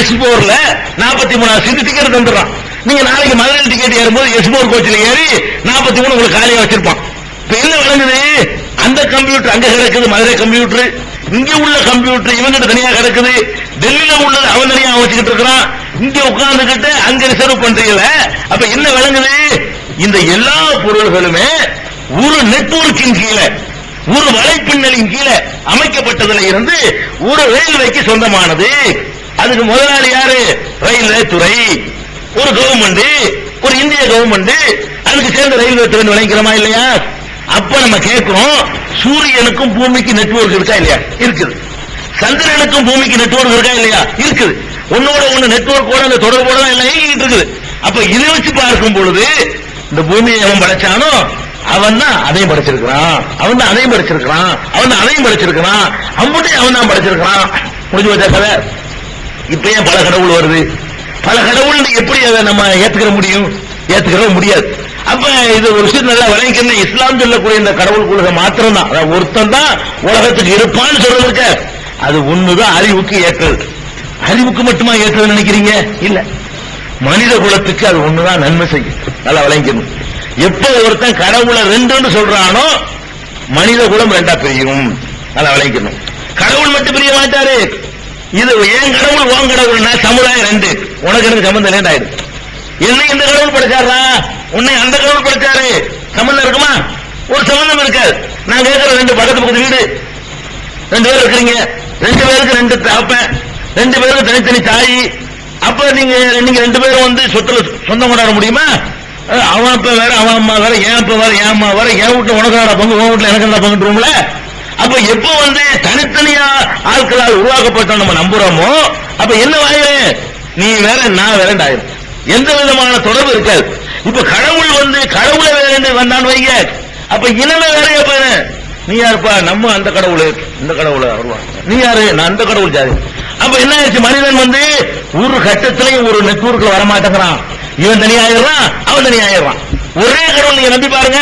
S4ல 43 சீட் டிக்கெட் தந்துடுறான். நீங்க நாளைக்கு மதுரையில் டிக்கெட் ஏறும்போது S4 கோச்சில் ஏறி 43 உங்களுக்கு காலியா வச்சிருப்பான். இப்ப என்ன விளங்குது? அந்த கம்ப்யூட்டர் அங்க கிடக்குது மதுரை கம்ப்யூட்டர், இங்க உள்ள கம்ப்யூட்டர் இவங்கிட்ட தனியா கிடக்குது, டெல்லியில உள்ளது அவன் தனியா வச்சுக்கிட்டு இருக்கிறான். இங்க உட்கார்ந்துகிட்டு அங்க ரிசர்வ் பண்றீங்கள, அப்ப என்ன விளங்குது? இந்த எல்லா பொருள்களுமே ஒரு நெட்வொர்க்கின் கீழே, ஒரு வலைப்பின்னலின் கீழே அமைக்கப்பட்டதுல இருந்து ஒரு ரயில்வேக்கு சொந்தமானது. அதுக்கு முதலாளி யாரு? ரயில்வே துறை, ஒரு கவர்மெண்ட், ஒரு இந்திய கவர்மெண்ட், அதுக்கு சேர்ந்த ரயில்வே துறை விளைக்கிறோமா இல்லையா? அப்ப நம்ம கேட்கிறோம், சூரியனுக்கும் பூமிக்கு நெட்வொர்க் இருக்கா இல்லையா? இருக்குது. சந்திரனுக்கும் பூமிக்கு நெட்வொர்க் இருக்கா இல்லையா? இருக்குது. ஒன்னோட ஒண்ணு நெட்வொர்க்கோட அந்த தொடர்போட தான் எல்லாம் இயங்கிட்டு இருக்குது. அப்ப இதை வச்சு பார்க்கும் பொழுது இந்த பூமியை அவன் படைச்சானோ அவன் தான் அதையும் படைச்சிருக்கிறான், அவன் தான் அதையும் படைச்சிருக்கிறான், அவன் தான் அதையும் படைச்சிருக்கிறான், அவன்கிட்ட அவன் தான் படைச்சிருக்கிறான். முடிஞ்சு வச்சா கதை. இப்ப ஏன் பல கடவுள் வருது? பல கடவுள் எப்படி அதை நம்ம ஏத்துக்கிற முடியும்? ஏத்துக்கிற முடியாது. அப்ப இது ஒரு விஷயம் நல்லா விளங்கிக்கணும். இஸ்லாம் சொல்லக்கூடிய இந்த கடவுள் கொள்கை மாத்திரம் தான், ஒருத்தன் தான் உலகத்துக்கு இருப்பான்னு சொல்றதுக்கு அது ஒண்ணுதான் அறிவுக்கு ஏற்றது. அறிவுக்கு மட்டுமா ஏற்றது நினைக்கிறீங்க? இல்ல, மனித குலத்துக்கு அது ஒண்ணுதான் நன்மை செய்யும். நல்லா விளங்கிக்கணும். எப்ப ஒருத்தன் கடவுளை ரெண்டுன்னு சொல்றானோ மனித குலம் ரெண்டா பிரியும். நல்லா விளங்கிக்கணும். கடவுள் மட்டும் பிரிய மாட்டாரு. இது ஏன் கடவுள் உன் கடவுள்னா சமுதாயம் ரெண்டு, உனக்கு எனக்கு சம்பந்தம் இல்லைன்னு என்னை இந்த கடவுள் படைச்சாரா, உன்னை அந்த கடவுள் படைச்சாரு, சம்பந்தம் இருக்குமா? ஒரு சம்பந்தம் இருக்காது. நான் கேட்கிற ரெண்டு பக்கத்து பக்கத்து வீடு, ரெண்டு பேர் இருக்கிறீங்க, ரெண்டு பேருக்கு ரெண்டு தாப்பேன், ரெண்டு பேருக்கு தனித்தனி தாய். அப்ப நீங்க ரெண்டு பேரும் வந்து சொத்துல சொந்தம் கொண்டாட முடியுமா? அவன் அப்ப வேற, அவன் அம்மா வேற, என் அப்ப வேற, என் அம்மா வேற, என் வீட்டுல உனக்கு பங்கு, உன் வீட்டுல எனக்கு என்ன பங்குன்றோம்ல. அப்ப எப்ப வந்து தனித்தனியா ஆட்களால் உருவாக்கப்பட்ட நம்ம நம்புறோமோ அப்ப என்ன ஆயிரும்? நீ வேற நான் வேறண்டு ஆயிரும். எந்த விதமான தொடர்பு இருக்காது. இப்ப கடவுள் வந்து கடவுளை வேற வந்தான் வைங்க, அப்ப இனமே வேறையா போயிரு. நீ யாருப்பா? நம்ம அந்த கடவுள், இந்த கடவுளை வருவான். நீ யாரு? நான் அந்த கடவுள் ஜாதி. அப்ப என்ன ஆயிடுச்சு? மனிதன் வந்து ஒரு கட்டத்திலையும் ஒரு நெட்வொர்க்ல வரமாட்டேங்கிறான். இவன் தனி ஆயிடுறான், அவன் தனி ஆயிடுறான். ஒரே கடவுள் நீங்க நம்பி பாருங்க,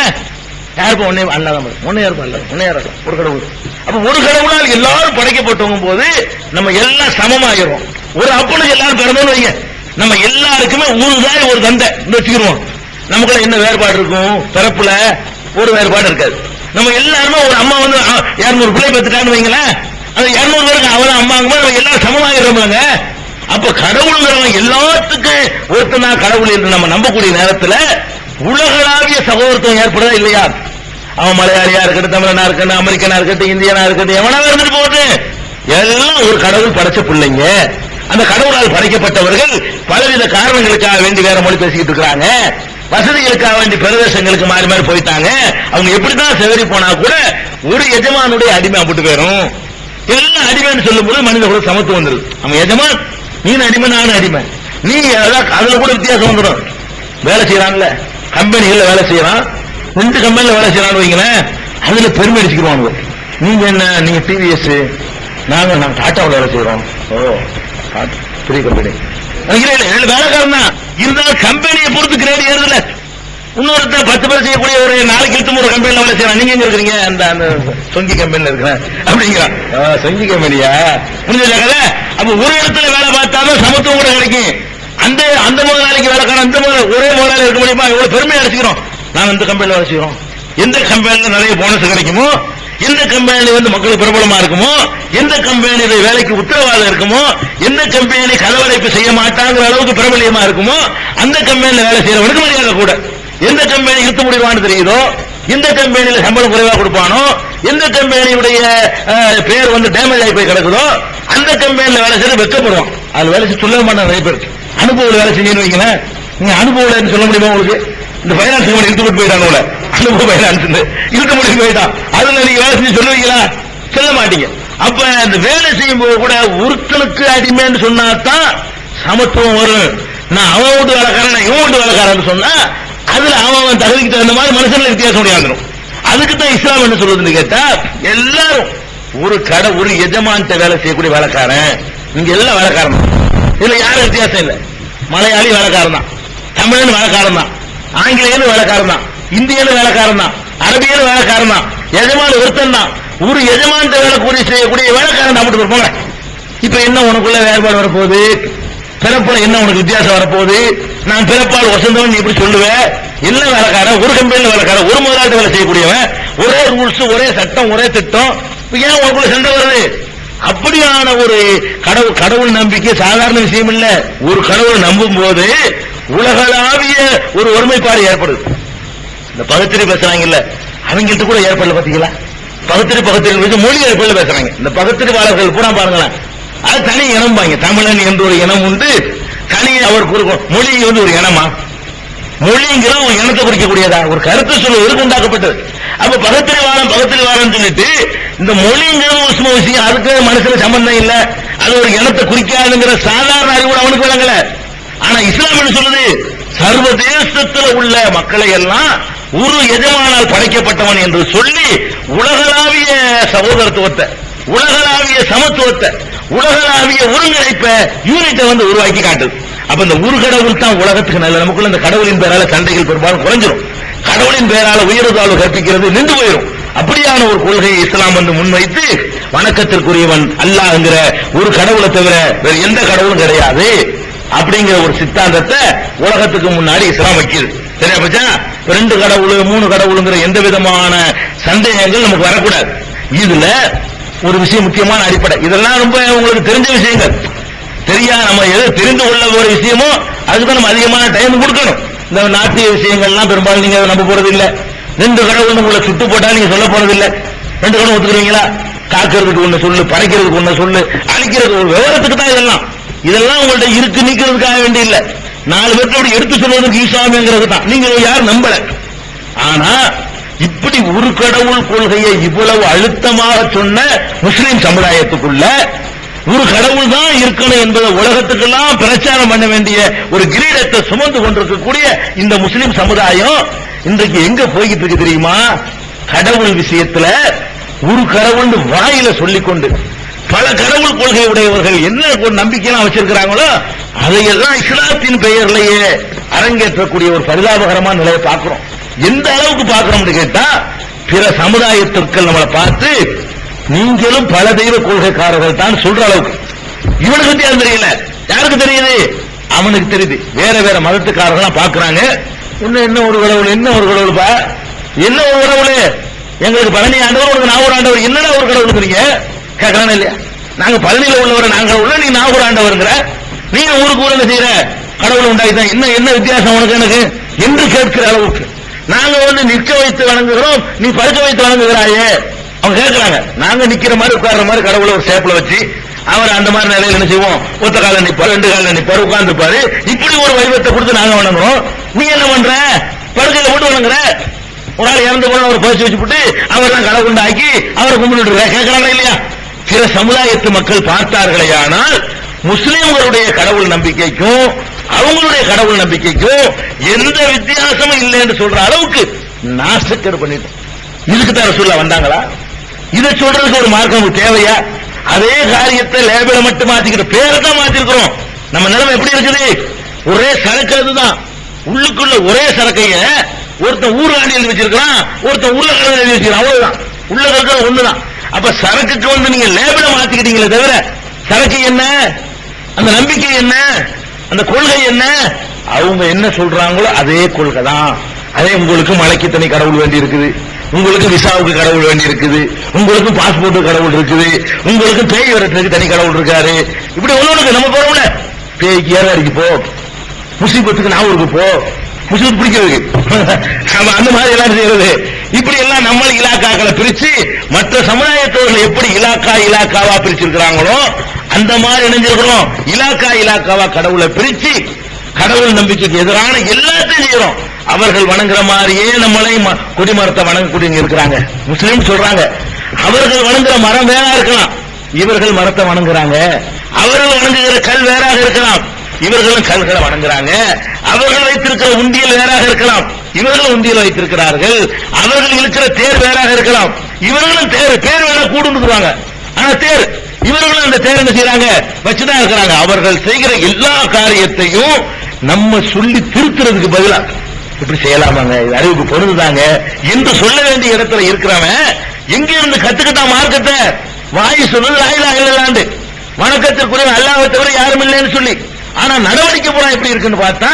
யாருக்கும் ஒன்னே அல்லாதான் ஒன்னே யாருக்கும் அல்ல, ஒன்னே யாரும் ஒரு கடவுள். அப்ப ஒரு கடவுளால் எல்லாரும் படைக்கப்பட்டவங்க போது நம்ம எல்லாம் சமமாயிரும். ஒரு அப்பனுக்கு எல்லாரும் பிறந்தோன்னு வைங்க, நம்ம எல்லாருக்குமே ஒரு தாய் ஒரு தந்தை வச்சுக்கிடுவோம். நமக்குள்ள என்ன வேறுபாடு இருக்கும்? பிறப்புல ஒரு வேறுபாடு இருக்காது. நம்ம எல்லாருமே ஒரு அம்மா வந்து 200 பிள்ளை பெற்றுட்டான்னு வைங்களேன், அந்த 200 பேருக்கு அவன் அம்மாங்க நம்ம எல்லாரும் சமமாகிறோம்ல. அப்ப கடவுள்ங்கிறவங்க எல்லாத்துக்கும் ஒருத்தனா கடவுள் என்று நம்ம நம்பக்கூடிய நேரத்தில் உலகளாவிய சகோதரத்துவம் ஏற்படுதா இல்லையா? அவன் மலையாளியா இருக்கட்டும், தமிழனா இருக்கட்டும், அமெரிக்கனா இருக்கட்டும், இந்தியனா இருக்கட்டும், எவனா இருந்துட்டு போகுது, எல்லாம் ஒரு கடவுள் படைச்ச பிள்ளைங்க. அந்த கடவுளால் படைக்கப்பட்டவர்கள் பலவித காரணங்களுக்காக வேண்டி வேற மொழி பேசிக்கிட்டு இருக்கிறாங்க, வசதிகளுக்காக வேண்டி பிரதேசங்களுக்கு மாறி மாறி போயிட்டாங்க. அவங்க எப்படிதான் செவரி போனா கூட ஒரு எஜமானுடைய அடிமை அப்படி போயிரும். எல்லாம் அடிமைன்னு சொல்லும் போது மனித கூட சமத்துவம் வந்துருது. அவன் எஜமான், நீ அடிமை, நானும் அடிமை. நீ அதுல கூட வித்தியாசம் வந்துடும். வேலை செய்யறான்ல, கம்பெனிகள்ல வேலை செய்யறான், 2 கம்பெனில வேலை செய்யறான்னு வைங்களேன், அதுல பெருமை அடிச்சுக்குவாங்க. நீங்க என்ன, நீங்க டிவிஎஸ், நாங்க டாட்டாவில் வேலை செய்யறோம். ஓ, பெரிய கம்பெனி வேலைக்காரன் தான் இருந்தாலும் கம்பெனியை பொறுத்து கிரேட் ஏறுதுல. இன்னொருத்தர் 10 பேர் செய்யக்கூடிய ஒரு 4 கிலோ ஒரு கம்பெனில வேலை செய்யறான். நீங்க எங்க இருக்கிறீங்க? அந்த சொங்கி கம்பெனில இருக்கிறேன் அப்படிங்கிறான். சொங்கி கம்பெனியா? புரிஞ்சுக்காத. அப்ப ஒரு இடத்துல வேலை பார்த்தாலும் சமத்துவம் கூட கிடைக்கும். அந்த முதலாளிக்கு வேலைக்காரன் அந்த ஒரே முதலாளி இருக்க முடியுமா? இவ்வளவு பெருமை அடிச்சுக்கிறோம், நாங்க இந்த கம்பெனில வேலை செய்யறோம். எந்த கம்பெனில நிறைய போனஸ் கிடைக்குமோ, எந்த கம்பெனி வந்து மக்களுக்கு பிரபலமா இருக்குமோ, எந்த கம்பெனியில வேலைக்கு உத்தரவாதம் இருக்குமோ, எந்த கம்பெனி கலவரைப்பு செய்ய மாட்டாங்கிற அளவுக்கு பிரபலியமா இருக்குமோ அந்த கம்பெனியில வேலை செய்யறவனுக்கு மரியாதை கூட. எந்த கம்பெனி இழுத்து முடிவான்னு தெரியுதோ, எந்த கம்பெனியில சம்பளம் குறைவா கொடுப்பானோ, எந்த கம்பெனியுடைய பேர் வந்து டேமேஜ் ஆகி போய் கிடக்குதோ அந்த கம்பெனியில வேலை செய்ய வெக்கப்படுவான். அது வேலை செய்ய சொல்ல மாட்டான் நிறைய பேர். அனுபவம் வேலை செஞ்சு வைங்களேன், நீங்க அனுபவம் சொல்ல முடியுமா உங்களுக்கு? இந்த பைனான்ஸ் கம்பெனி இழுத்து போட்டு போயிட்டாங்க, அனுபவ பைனான்ஸ் இழுத்து போட்டு போயிட்டான். அதுல நீங்க வேலை செஞ்சு சொல்லுவீங்களா? சொல்ல மாட்டீங்க. அப்ப அந்த வேலை செய்யும் போது கூட ஒருத்தனுக்கு அடிமைன்னு சொன்னாதான் சமத்துவம் வரும். நான் அவன் வீட்டு வேலைக்காரன், நான் இவன் வீட்டு வேலைக்காரன் சொன்னா அதுல அவன் தகுதிக்கு தகுந்த மாதிரி மனுஷன்ல வித்தியாசம் முடியாந்துடும். அதுக்கு தான் இஸ்லாம் என்ன சொல்லுதுன்னு கேட்டா, எல்லாரும் ஒரு எஜமான்ட்ட வேலை செய்யக்கூடிய வேலைக்காரன், இங்க எல்லாம் வேலைக்காரன் தான். இதுல யாரும் வித்தியாசம் இல்லை. மலையாளி வேலைக்காரன் தான், தமிழன் வேலைக்காரன் தான், ஆங்கிலேயன் வேலைக்காரன் தான், இந்தியன் வேலைக்காரன் தான், அரபியன் வேலைக்காரன் தான், எஜமான் ஒருத்தன் தான். ஒரு எஜமான்ட்ட வேலை கூறி செய்யக்கூடிய வேலைக்காரன் தான் மட்டும் இருப்பாங்க. இப்ப என்ன உனக்குள்ள வேறுபாடு வரப்போகுது? பிறப்புல என்ன உனக்கு வித்தியாசம் வரப்போகுது? நான் பிறப்பால் வசந்தவன் எப்படி சொல்லுவேன்? என்ன வேலைக்காரன், ஒரு கம்பெனில வேலைக்காரன், ஒரு முதலாளி வேலை செய்யக்கூடியவன், ஒரே ரூல்ஸ், ஒரே சட்டம், ஒரே திட்டம். ஏன் உனக்குள்ள சண்டை வருது? அப்படியான ஒரு கடவுள் நம்பிக்கை சாதாரண விஷயம் இல்ல. ஒரு கடவுள் நம்பும் போது உலகளாவிய ஒரு ஒருமைப்பாடு ஏற்படுது. இந்த பகுத்தறி பேசுறாங்க இல்ல, அவங்கள்ட்ட கூட ஏற்படல. பாத்தீங்களா, பகுத்தறி மொழி ஏற்படல பேசுறாங்க. இந்த பகுத்தறிவாளர்கள் பூரா பாருங்களேன், அது தனி இனம் பாங்க. தமிழன் என்ற ஒரு இனம் உண்டு, தனி அவருக்கு மொழி வந்து ஒரு இனமா? மொழிங்கிற ஒரு இனத்தை குறிக்கக்கூடியதா? ஒரு கருத்து சொல்லுவதற்கு உண்டாக்கப்பட்டது. அப்ப பகுத்தறிவாளம் சொல்லிட்டு இந்த மொழிங்கிறது ஒரு சும்மா விஷயம், அதுக்கு மனசுல சம்பந்தம் இல்ல, அது ஒரு இனத்தை குறிக்காதுங்கிற சாதாரண அறிவு அவனுக்கு விளங்கல. ஆனா இஸ்லாம் என்ன சொல்லுது? சர்வதேசத்தில் உள்ள மக்களை எல்லாம் ஒரு எஜமானால் படைக்கப்பட்டவன் என்று சொல்லி உலகளாவிய சகோதரத்துவத்தை, உலகளாவிய சமத்துவத்தை, உலகளாவிய ஒருங்கிணைப்ப யூனிட்டை வந்து உருவாக்கி காட்டுது. அப்ப இந்த ஒரு கடவுள் தான் உலகத்துக்கு நல்ல. நமக்குள்ள இந்த கடவுளின் பேரால சண்டைகள் பெரும்பாலும் குறைஞ்சிரும். கடவுளின் பேரால உயர்தாழ்வு கற்பிக்கிறது நின்று போயிடும். அப்படியான ஒரு கொள்கையை இஸ்லாம் வந்து முன்வைத்து வணக்கத்திற்குரியவன் அல்லாஹ்ங்கிற ஒரு கடவுளை தவிர வேற எந்த கடவுளும் கிடையாது அப்படிங்கிற ஒரு சித்தாந்தத்தை உலகத்துக்கு முன்னாடி இஸ்லாம் வைக்குது. சரியா பச்சா? 2 கடவுள் 3 கடவுளுங்கிற எந்த விதமான சந்தேகங்கள் நமக்கு வரக்கூடாது. இதுல ஒரு விஷயம் முக்கியமான அடிப்படை. இதெல்லாம் ரொம்ப உங்களுக்கு தெரிஞ்ச விஷயங்கள். சரியா? நம்ம எது தெரிந்து கொள்ள ஒரு விஷயமோ அதுக்கு நம்ம அதிகமான டைம் கொடுக்கணும். இந்த நாட்டிய விஷயங்கள்லாம் பெரும்பாலும் நீங்க நம்ப போறது இல்ல. 2 கடவுள் உங்களை சுட்டு போட்டா நீங்க சொல்ல போறது இல்ல. 2 கடவுள் ஒத்துக்கிறீங்களா? காக்கிறதுக்கு ஒண்ணு சொல்லு, படைக்கிறதுக்கு ஒண்ணு சொல்லு, அழிக்கிறதுக்கு ஒரு விவரத்துக்கு தான் இதெல்லாம் உங்கள்ட்ட இருக்கு நீக்கிறதுக்காக வேண்டிய இல்ல. 4 பேருக்கு அப்படி எடுத்து சொல்வதற்கு ஈசாமிங்கிறது தான். நீங்க யாரும் நம்பல. ஆனா இப்படி ஒரு கடவுள் கொள்கையை இவ்வளவு அழுத்தமாக சொன்ன முஸ்லிம் சமுதாயத்துக்குள்ள ஒரு கடவுள் தான் இருக்கணும் என்பதை உலகத்துக்கெல்லாம் பிரச்சாரம் பண்ண வேண்டிய ஒரு கிரீடத்தை சுமந்து கொண்டிருக்கக்கூடிய இந்த முஸ்லிம் சமுதாயம் இன்றைக்கு எங்க போய்கிட்டு இருக்கு தெரியுமா? கடவுள் விஷயத்துல ஒரு கடவுள் வாயில சொல்லிக்கொண்டு பல கடவுள் கொள்கை உடையவர்கள் என்ன ஒரு நம்பிக்கையெல்லாம் வச்சிருக்கிறாங்களோ அதையெல்லாம் இஸ்லாத்தின் பெயர்லயே அரங்கேற்றக்கூடிய ஒரு பரிதாபகரமான நிலையை பார்க்கிறோம். எந்த அளவுக்கு பார்க்கிறோம்னு கேட்டா, பிற சமுதாயத்திற்குள் நம்மளை பார்த்து நீங்களும் பல தெய்வ கொள்கைக்காரர்கள் தான் சொல்ற அளவுக்கு. இவனுக்கு தெரியாது, தெரியல. யாருக்கு தெரியுது? அவனுக்கு தெரியுது. வேற வேற மதத்துக்காரர்கள் பாக்குறாங்க. என்ன ஒரு கடவுள், என்ன ஒரு கடவுள்பா, என்ன ஒரு கடவுள்? எங்களுக்கு பழனி ஆண்டவர், உங்களுக்கு நாகூர் ஆண்டவர், என்னடா ஒரு கடவுள் கேட்கறானே இல்லையா? நாங்க பழனியில உள்ளவர் நாங்கள் உள்ள, நீ நாகூர் ஆண்டவர்ங்கிற, நீங்க ஊருக்கு ஊர் என்ன செய்யற? கடவுள் உண்டாயிதான், என்ன என்ன வித்தியாசம் உனக்கு எனக்கு என்று கேட்கிற அளவுக்கு நாங்க வந்து நிற்க வைத்து வணங்குகிறோம், நீ படுக்க வைத்து வணங்குகிறாயே. அவங்க கேட்கிறாங்க. நாங்க நிக்கிற மாதிரி உட்கார்ற மாதிரி கடவுளை ஒரு சேப்ல வச்சு அவர் அந்த மாதிரி நிலையில என்ன செய்வோம்? ஒத்த கால நிப்பாரு, 2 கால நிப்பாரு, உட்கார்ந்து பாரு. இப்படி ஒரு வைபத்தை கொடுத்து நாங்க வணங்குறோம். நீ என்ன பண்ற? படுக்கையில போட்டு வணங்குற. ஒரு ஆள் இறந்து போன ஒரு பரிசு வச்சுட்டு அவர் தான் கடவுள் உண்டாக்கி அவரை கும்பிட்டு கேட்கிறாங்க இல்லையா? பிற சமுதாயத்து மக்கள் பார்த்தார்களே, ஆனால் முஸ்லிம்களுடைய கடவுள் நம்பிக்கைக்கும் அவங்களுடைய கடவுள் நம்பிக்கைக்கும் எந்த வித்தியாசமும் இல்லை என்று சொல்ற அளவுக்கு நாசக்கர் பண்ணிட்டோம். இதுக்கு தான் ரசூலுல்லாஹ் வந்தாங்களா? இதை சொல்றதுக்கு ஒரு மார்க்கம் தேவையா? அதே காரியத்தை லேபிளை மட்டும் மாத்திக்கிட்டு பேரை தான் மாத்திருக்கிறோம். நம்ம நிலைமை எப்படி இருக்குது? ஒரே சரக்கு அதுதான். உள்ளுக்குள்ள ஒரே சரக்கைய ஒருத்தன் ஊர்காண்டி எழுதி வச்சிருக்கான், ஒருத்தன் உருளைக்கிழங்கு எழுதி வச்சிருக்கான். அவ்வளவுதான். உள்ள இருக்கிறது ஒண்ணுதான். அப்ப சரக்குக்கு வந்து நீங்க லேபிளை மாத்திக்கிட்டீங்களே தவிர சரக்கு என்ன, அந்த நம்பிக்கை என்ன, அந்த கொள்கை என்ன, அவங்க என்ன சொல்றாங்களோ அதே கொள்கை தான். அதே உங்களுக்கு மலைக்கு தனி கடவுள் வேண்டி இருக்குது, உங்களுக்கு விசாவுக்கு கடவுள் வேண்டி இருக்குது, உங்களுக்கு பாஸ்போர்ட் கடவுள் இருக்குது, உங்களுக்கு பேய் வரத்துக்கு தனி கடவுள் இருக்காரு. இப்படி ஒண்ணு நம்ம போறோம்ல, பேய்க்கு ஏறாடிக்கு போ, முசீபத்துக்கு நாவூருக்கு போ, முஸ்லிம் பிடிக்கிறது அந்த மாதிரி எல்லாம் செய்யறது. இப்படி எல்லாம் நம்ம இலாக்காக்களை பிரிச்சு மற்ற சமுதாயத்தவர்கள் எப்படி இலாக்காவா பிரிச்சிருக்கிறாங்களோ அந்த மாதிரி இணைஞ்சிருக்கிறோம். இலாக்காவா கடவுளை பிரிச்சு கடவுள் நம்பிக்கைக்கு எதிரான எல்லாத்தையும் செய்யறோம். அவர்கள் வணங்குற மாதிரியே நம்மளை கொடிமரத்தை வணங்கக்கூடிய இருக்கிறாங்க. முஸ்லீம் சொல்றாங்க அவர்கள் வணங்குற மரம் வேறா இருக்கலாம், இவர்கள் மரத்தை வணங்குறாங்க. அவர்கள் வணங்குகிற கல் வேறாக இருக்கலாம், இவர்களும் கல்களை வணங்குறாங்க. அவர்கள் வைத்திருக்கிற உண்டியல் வேறாக இருக்கலாம், இவர்களும் உண்டியல் வைத்திருக்கிறார்கள். அவர்கள் இருக்கிற தேர் வேறாக இருக்கலாம், இவர்களும் தேர் வேற கூடுவாங்க. ஆனா தேர் இவர்களும் அந்த தேர் என்ன செய்யறாங்க? வச்சுதான் இருக்கிறாங்க. அவர்கள் செய்கிற எல்லா காரியத்தையும் நம்ம சொல்லி திருத்துறதுக்கு பதிலா இப்படி செய்யலாமாங்க, அறிவுக்கு பொருந்துதாங்க என்று சொல்ல வேண்டிய இடத்துல இருக்கிறவன் எங்க இருந்து கத்துக்கிட்டான் மார்க்கத்தை? வாய் சொல்லுது லா இலாஹ இல்லல்லாஹ், வணக்கத்திற்குரிய அல்லாஹ்வை தவிர யாரும் இல்லைன்னு சொல்லி. ஆனா நடவடிக்கை பூரா எப்படி இருக்குன்னு பார்த்தா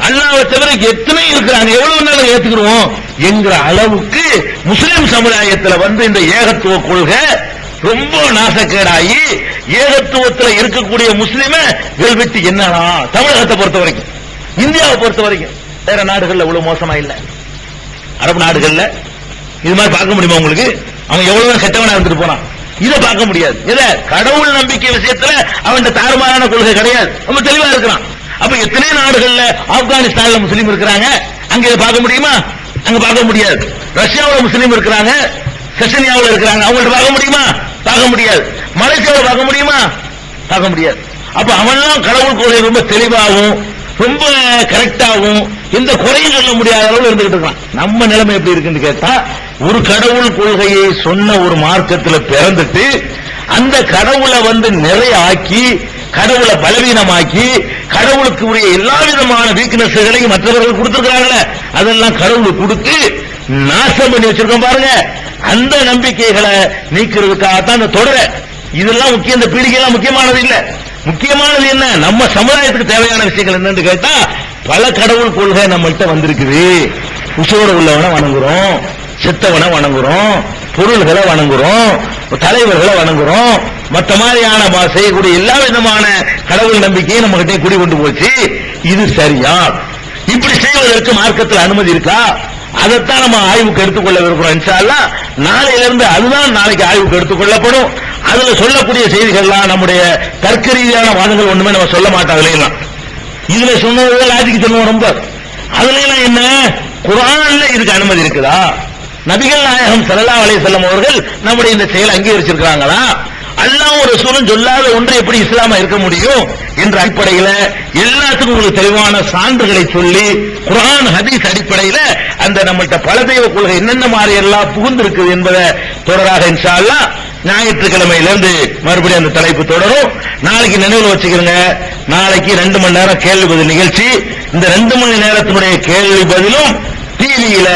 அல்லாஹ்வை தவிர எத்தனை இருக்கிறாங்க, எவ்வளவு நாள் ஏத்துக்கிறோம் என்கிற அளவுக்கு முஸ்லிம் சமுதாயத்தில் வந்து இந்த ஏகத்துவ கொள்கை ரொம்ப நாசக்கேடாகி ஏகத்துவத்தில் இருக்கக்கூடிய முஸ்லிம விட்டு என்னன்னா தமிழகத்தை பொறுத்த வரைக்கும், இந்தியாவை பொறுத்த வரைக்கும் வேற நாடுகள்ல இவ்வளவு மோசமா இல்ல. அரபு நாடுகள்ல இது மாதிரி பார்க்க முடியுமா உங்களுக்கு? அவன் எவ்வளவு கெட்டவனா இருந்துட்டு போனான், இதை பார்க்க முடியாது. இத கடவுள் நம்பிக்கை விஷயத்துல அவன் தாறுமாறான கொள்கை கிடையாது, ரொம்ப தெளிவா இருக்கிறான். அப்ப எத்தனை நாடுகள்ல ஆப்கானிஸ்தான்ல முஸ்லீம் இருக்கிறாங்க, அங்க இதை பார்க்க முடியுமா? அங்க பார்க்க முடியாது. ரஷ்யாவில் முஸ்லீம் இருக்கிறாங்க, செஷனியாவில் இருக்கிறாங்க, அவங்கள்ட்ட பார்க்க முடியுமா? பார்க்க முடியாது. மலேசியாவில் பார்க்க முடியுமா? பார்க்க முடியாது. அப்ப அவன்லாம் கடவுள் கொள்கை ரொம்ப தெளிவாகவும் ரொம்ப கரெக்டாகவும் எந்த குறையும் சொல்ல முடியாத அளவு இருந்துகிட்டு இருக்கான். நம்ம நிலைமை எப்படி இருக்குன்னு கேட்டா, ஒரு கடவுள் கொள்கையை சொன்ன ஒரு மார்க்கத்துல பிறந்துட்டு அந்த கடவுளை நிறைய ஆக்கி, கடவுளை பலவீனமாக்கி, கடவுளுக்கு உரிய எல்லா விதமான வீக்னஸ்களையும் மற்றவர்கள் கொடுத்திருக்கிறாங்களே, அதெல்லாம் கடவுளுக்கு கொடுத்து நாசம் பண்ணி வச்சிருக்கோம் பாருங்க. அந்த நம்பிக்கைகளை நீக்கிறதுக்காகத்தான் இந்த தொடர. இதெல்லாம் முக்கியம், இந்த பீடிகைலாம் முக்கியமானது இல்ல. முக்கியமானது என்ன, நம்ம சமுதாயத்துக்கு தேவையான விஷயங்கள் என்னன்னு கேட்டா, பல கடவுள் கொள்கை நம்மள்கிட்ட வந்திருக்குது. உசோட உள்ளவனை வணங்குறோம், செத்தவனை வணங்குறோம், பொருள்களை வணங்குறோம், தலைவர்களை வணங்குறோம், மற்ற மாதிரியான செய்யக்கூடிய எல்லா விதமான கடவுள் நம்பிக்கையை நம்ம கிட்டே குடி கொண்டு போச்சு. இது சரியா? இப்படி செய்வதற்கு மார்க்கத்தில் அனுமதி இருக்கா? அதைத்தான் நம்ம ஆய்வுக்கு எடுத்துக்கொள்ள விரும்புறோம். இன்ஷா அல்லாஹ் நாளையிலிருந்து அதுதான் நாளைக்கு ஆய்வுக்கு எடுத்துக்கொள்ளப்படும். அதுல சொல்லக்கூடிய செய்திகள்லாம் நம்முடைய தர்க்க ரீதியான வாதங்கள் ஒண்ணுமே நம்ம சொல்ல மாட்டோம். இதுல சொன்னது லாஜிக்கு சொல்லுவோம் ரொம்ப. அதுல எல்லாம் என்ன, குர்ஆன்ல இதுக்கு அனுமதி இருக்குதா? நபிகள் நாயகம் ஸல்லல்லாஹு அலைஹி வஸல்லம் அவர்கள் நம்முடைய இந்த செயலை அங்கீகரிச்சிருக்கிறாங்களா? அல்லாஹ்வும் ரசூலும் சொல்லாத ஒன்றை எப்படி இஸ்லாமா இருக்க முடியும் என்ற அடிப்படையில எல்லாத்துக்கும் உங்களுக்கு தெளிவான சான்றுகளை சொல்லி, குர்ஆன் ஹதீஸ் அடிப்படையில அந்த நம்மள்ட்ட பல தெய்வ கொள்கை என்னென்ன மாதிரி எல்லாம் புகுந்திருக்கு என்பதை தொடராக இன்ஷா அல்லாஹ் ஞாயிற்றுக்கிழமையிலிருந்து மறுபடியும் அந்த தலைப்பு தொடரும். நாளைக்கு நினைவில் வச்சுக்கிறங்க, நாளைக்கு 2 மணி நேரம் கேள்வி பதில் நிகழ்ச்சி. இந்த 2 மணி நேரத்தினுடைய கேள்வி பதிலும் டிவியில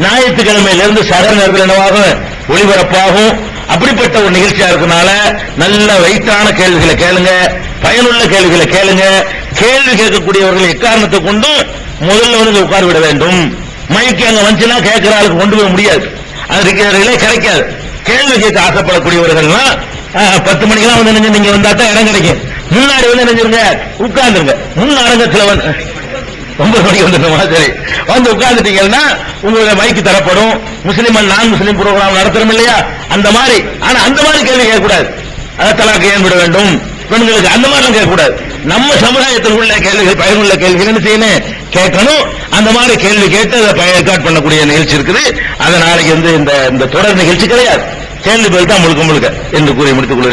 ஞாயிற்றுக்கிழமையிலிருந்து சகர நேரத்தில் என்னவாக ஒளிபரப்பாகும். அப்படிப்பட்ட ஒரு நிகழ்ச்சியா இருக்கனால நல்ல வெயிட்டான கேள்விகளை கேளுங்க, பயனுள்ள கேள்விகளை கேளுங்க. கேள்வி கேட்கக்கூடியவர்கள் எக்காரணத்தை கொண்டு முதல்ல உட்கார விட வேண்டும். மைக்கு அங்க வந்துச்சுன்னா கேட்கிற ஆளுக்கு கொண்டு போக முடியாது, அது கிடைக்காது. கேள்வி கேட்க ஆசைப்படக்கூடியவர்கள்லாம் 10 மணிக்கெல்லாம் நீங்க வந்தாத்தான் இடம் கிடைக்கும். முன்னாடி நினைஞ்சிருங்க, உட்கார்ந்துருங்க. முன் அரங்கத்தில் 9 மணிக்கு வந்துருமா, சரி வந்து உட்கார்ந்துட்டீங்கன்னா உங்களுக்கு மைக்கு தரப்படும். முஸ்லீம் நான் முஸ்லீம் ப்ரோக்ராம் நடத்துறோம் இல்லையா, அந்த மாதிரி. ஆனா அந்த மாதிரி கேள்வி கேட்கக்கூடாது. தலாக்கு ஏன் விட வேண்டும், பெண்களுக்கு அந்த மாதிரி கேட்கக்கூடாது. நம்ம சமுதாயத்தில் உள்ள கேள்விகள், பயனுள்ள கேள்விகள் என்ன செய்யணும், கேட்கணும். அந்த மாதிரி கேள்வி கேட்டு அதை ரெக்கார்ட் பண்ணக்கூடிய நிகழ்ச்சி இருக்குது. அதை நாளைக்கு இந்த தொடர் நிகழ்ச்சி கிடையாது, கேள்வி பதில் தான் முழுக்க முழுக்க என்று கூறி முடித்துக் கொள்கிறேன்.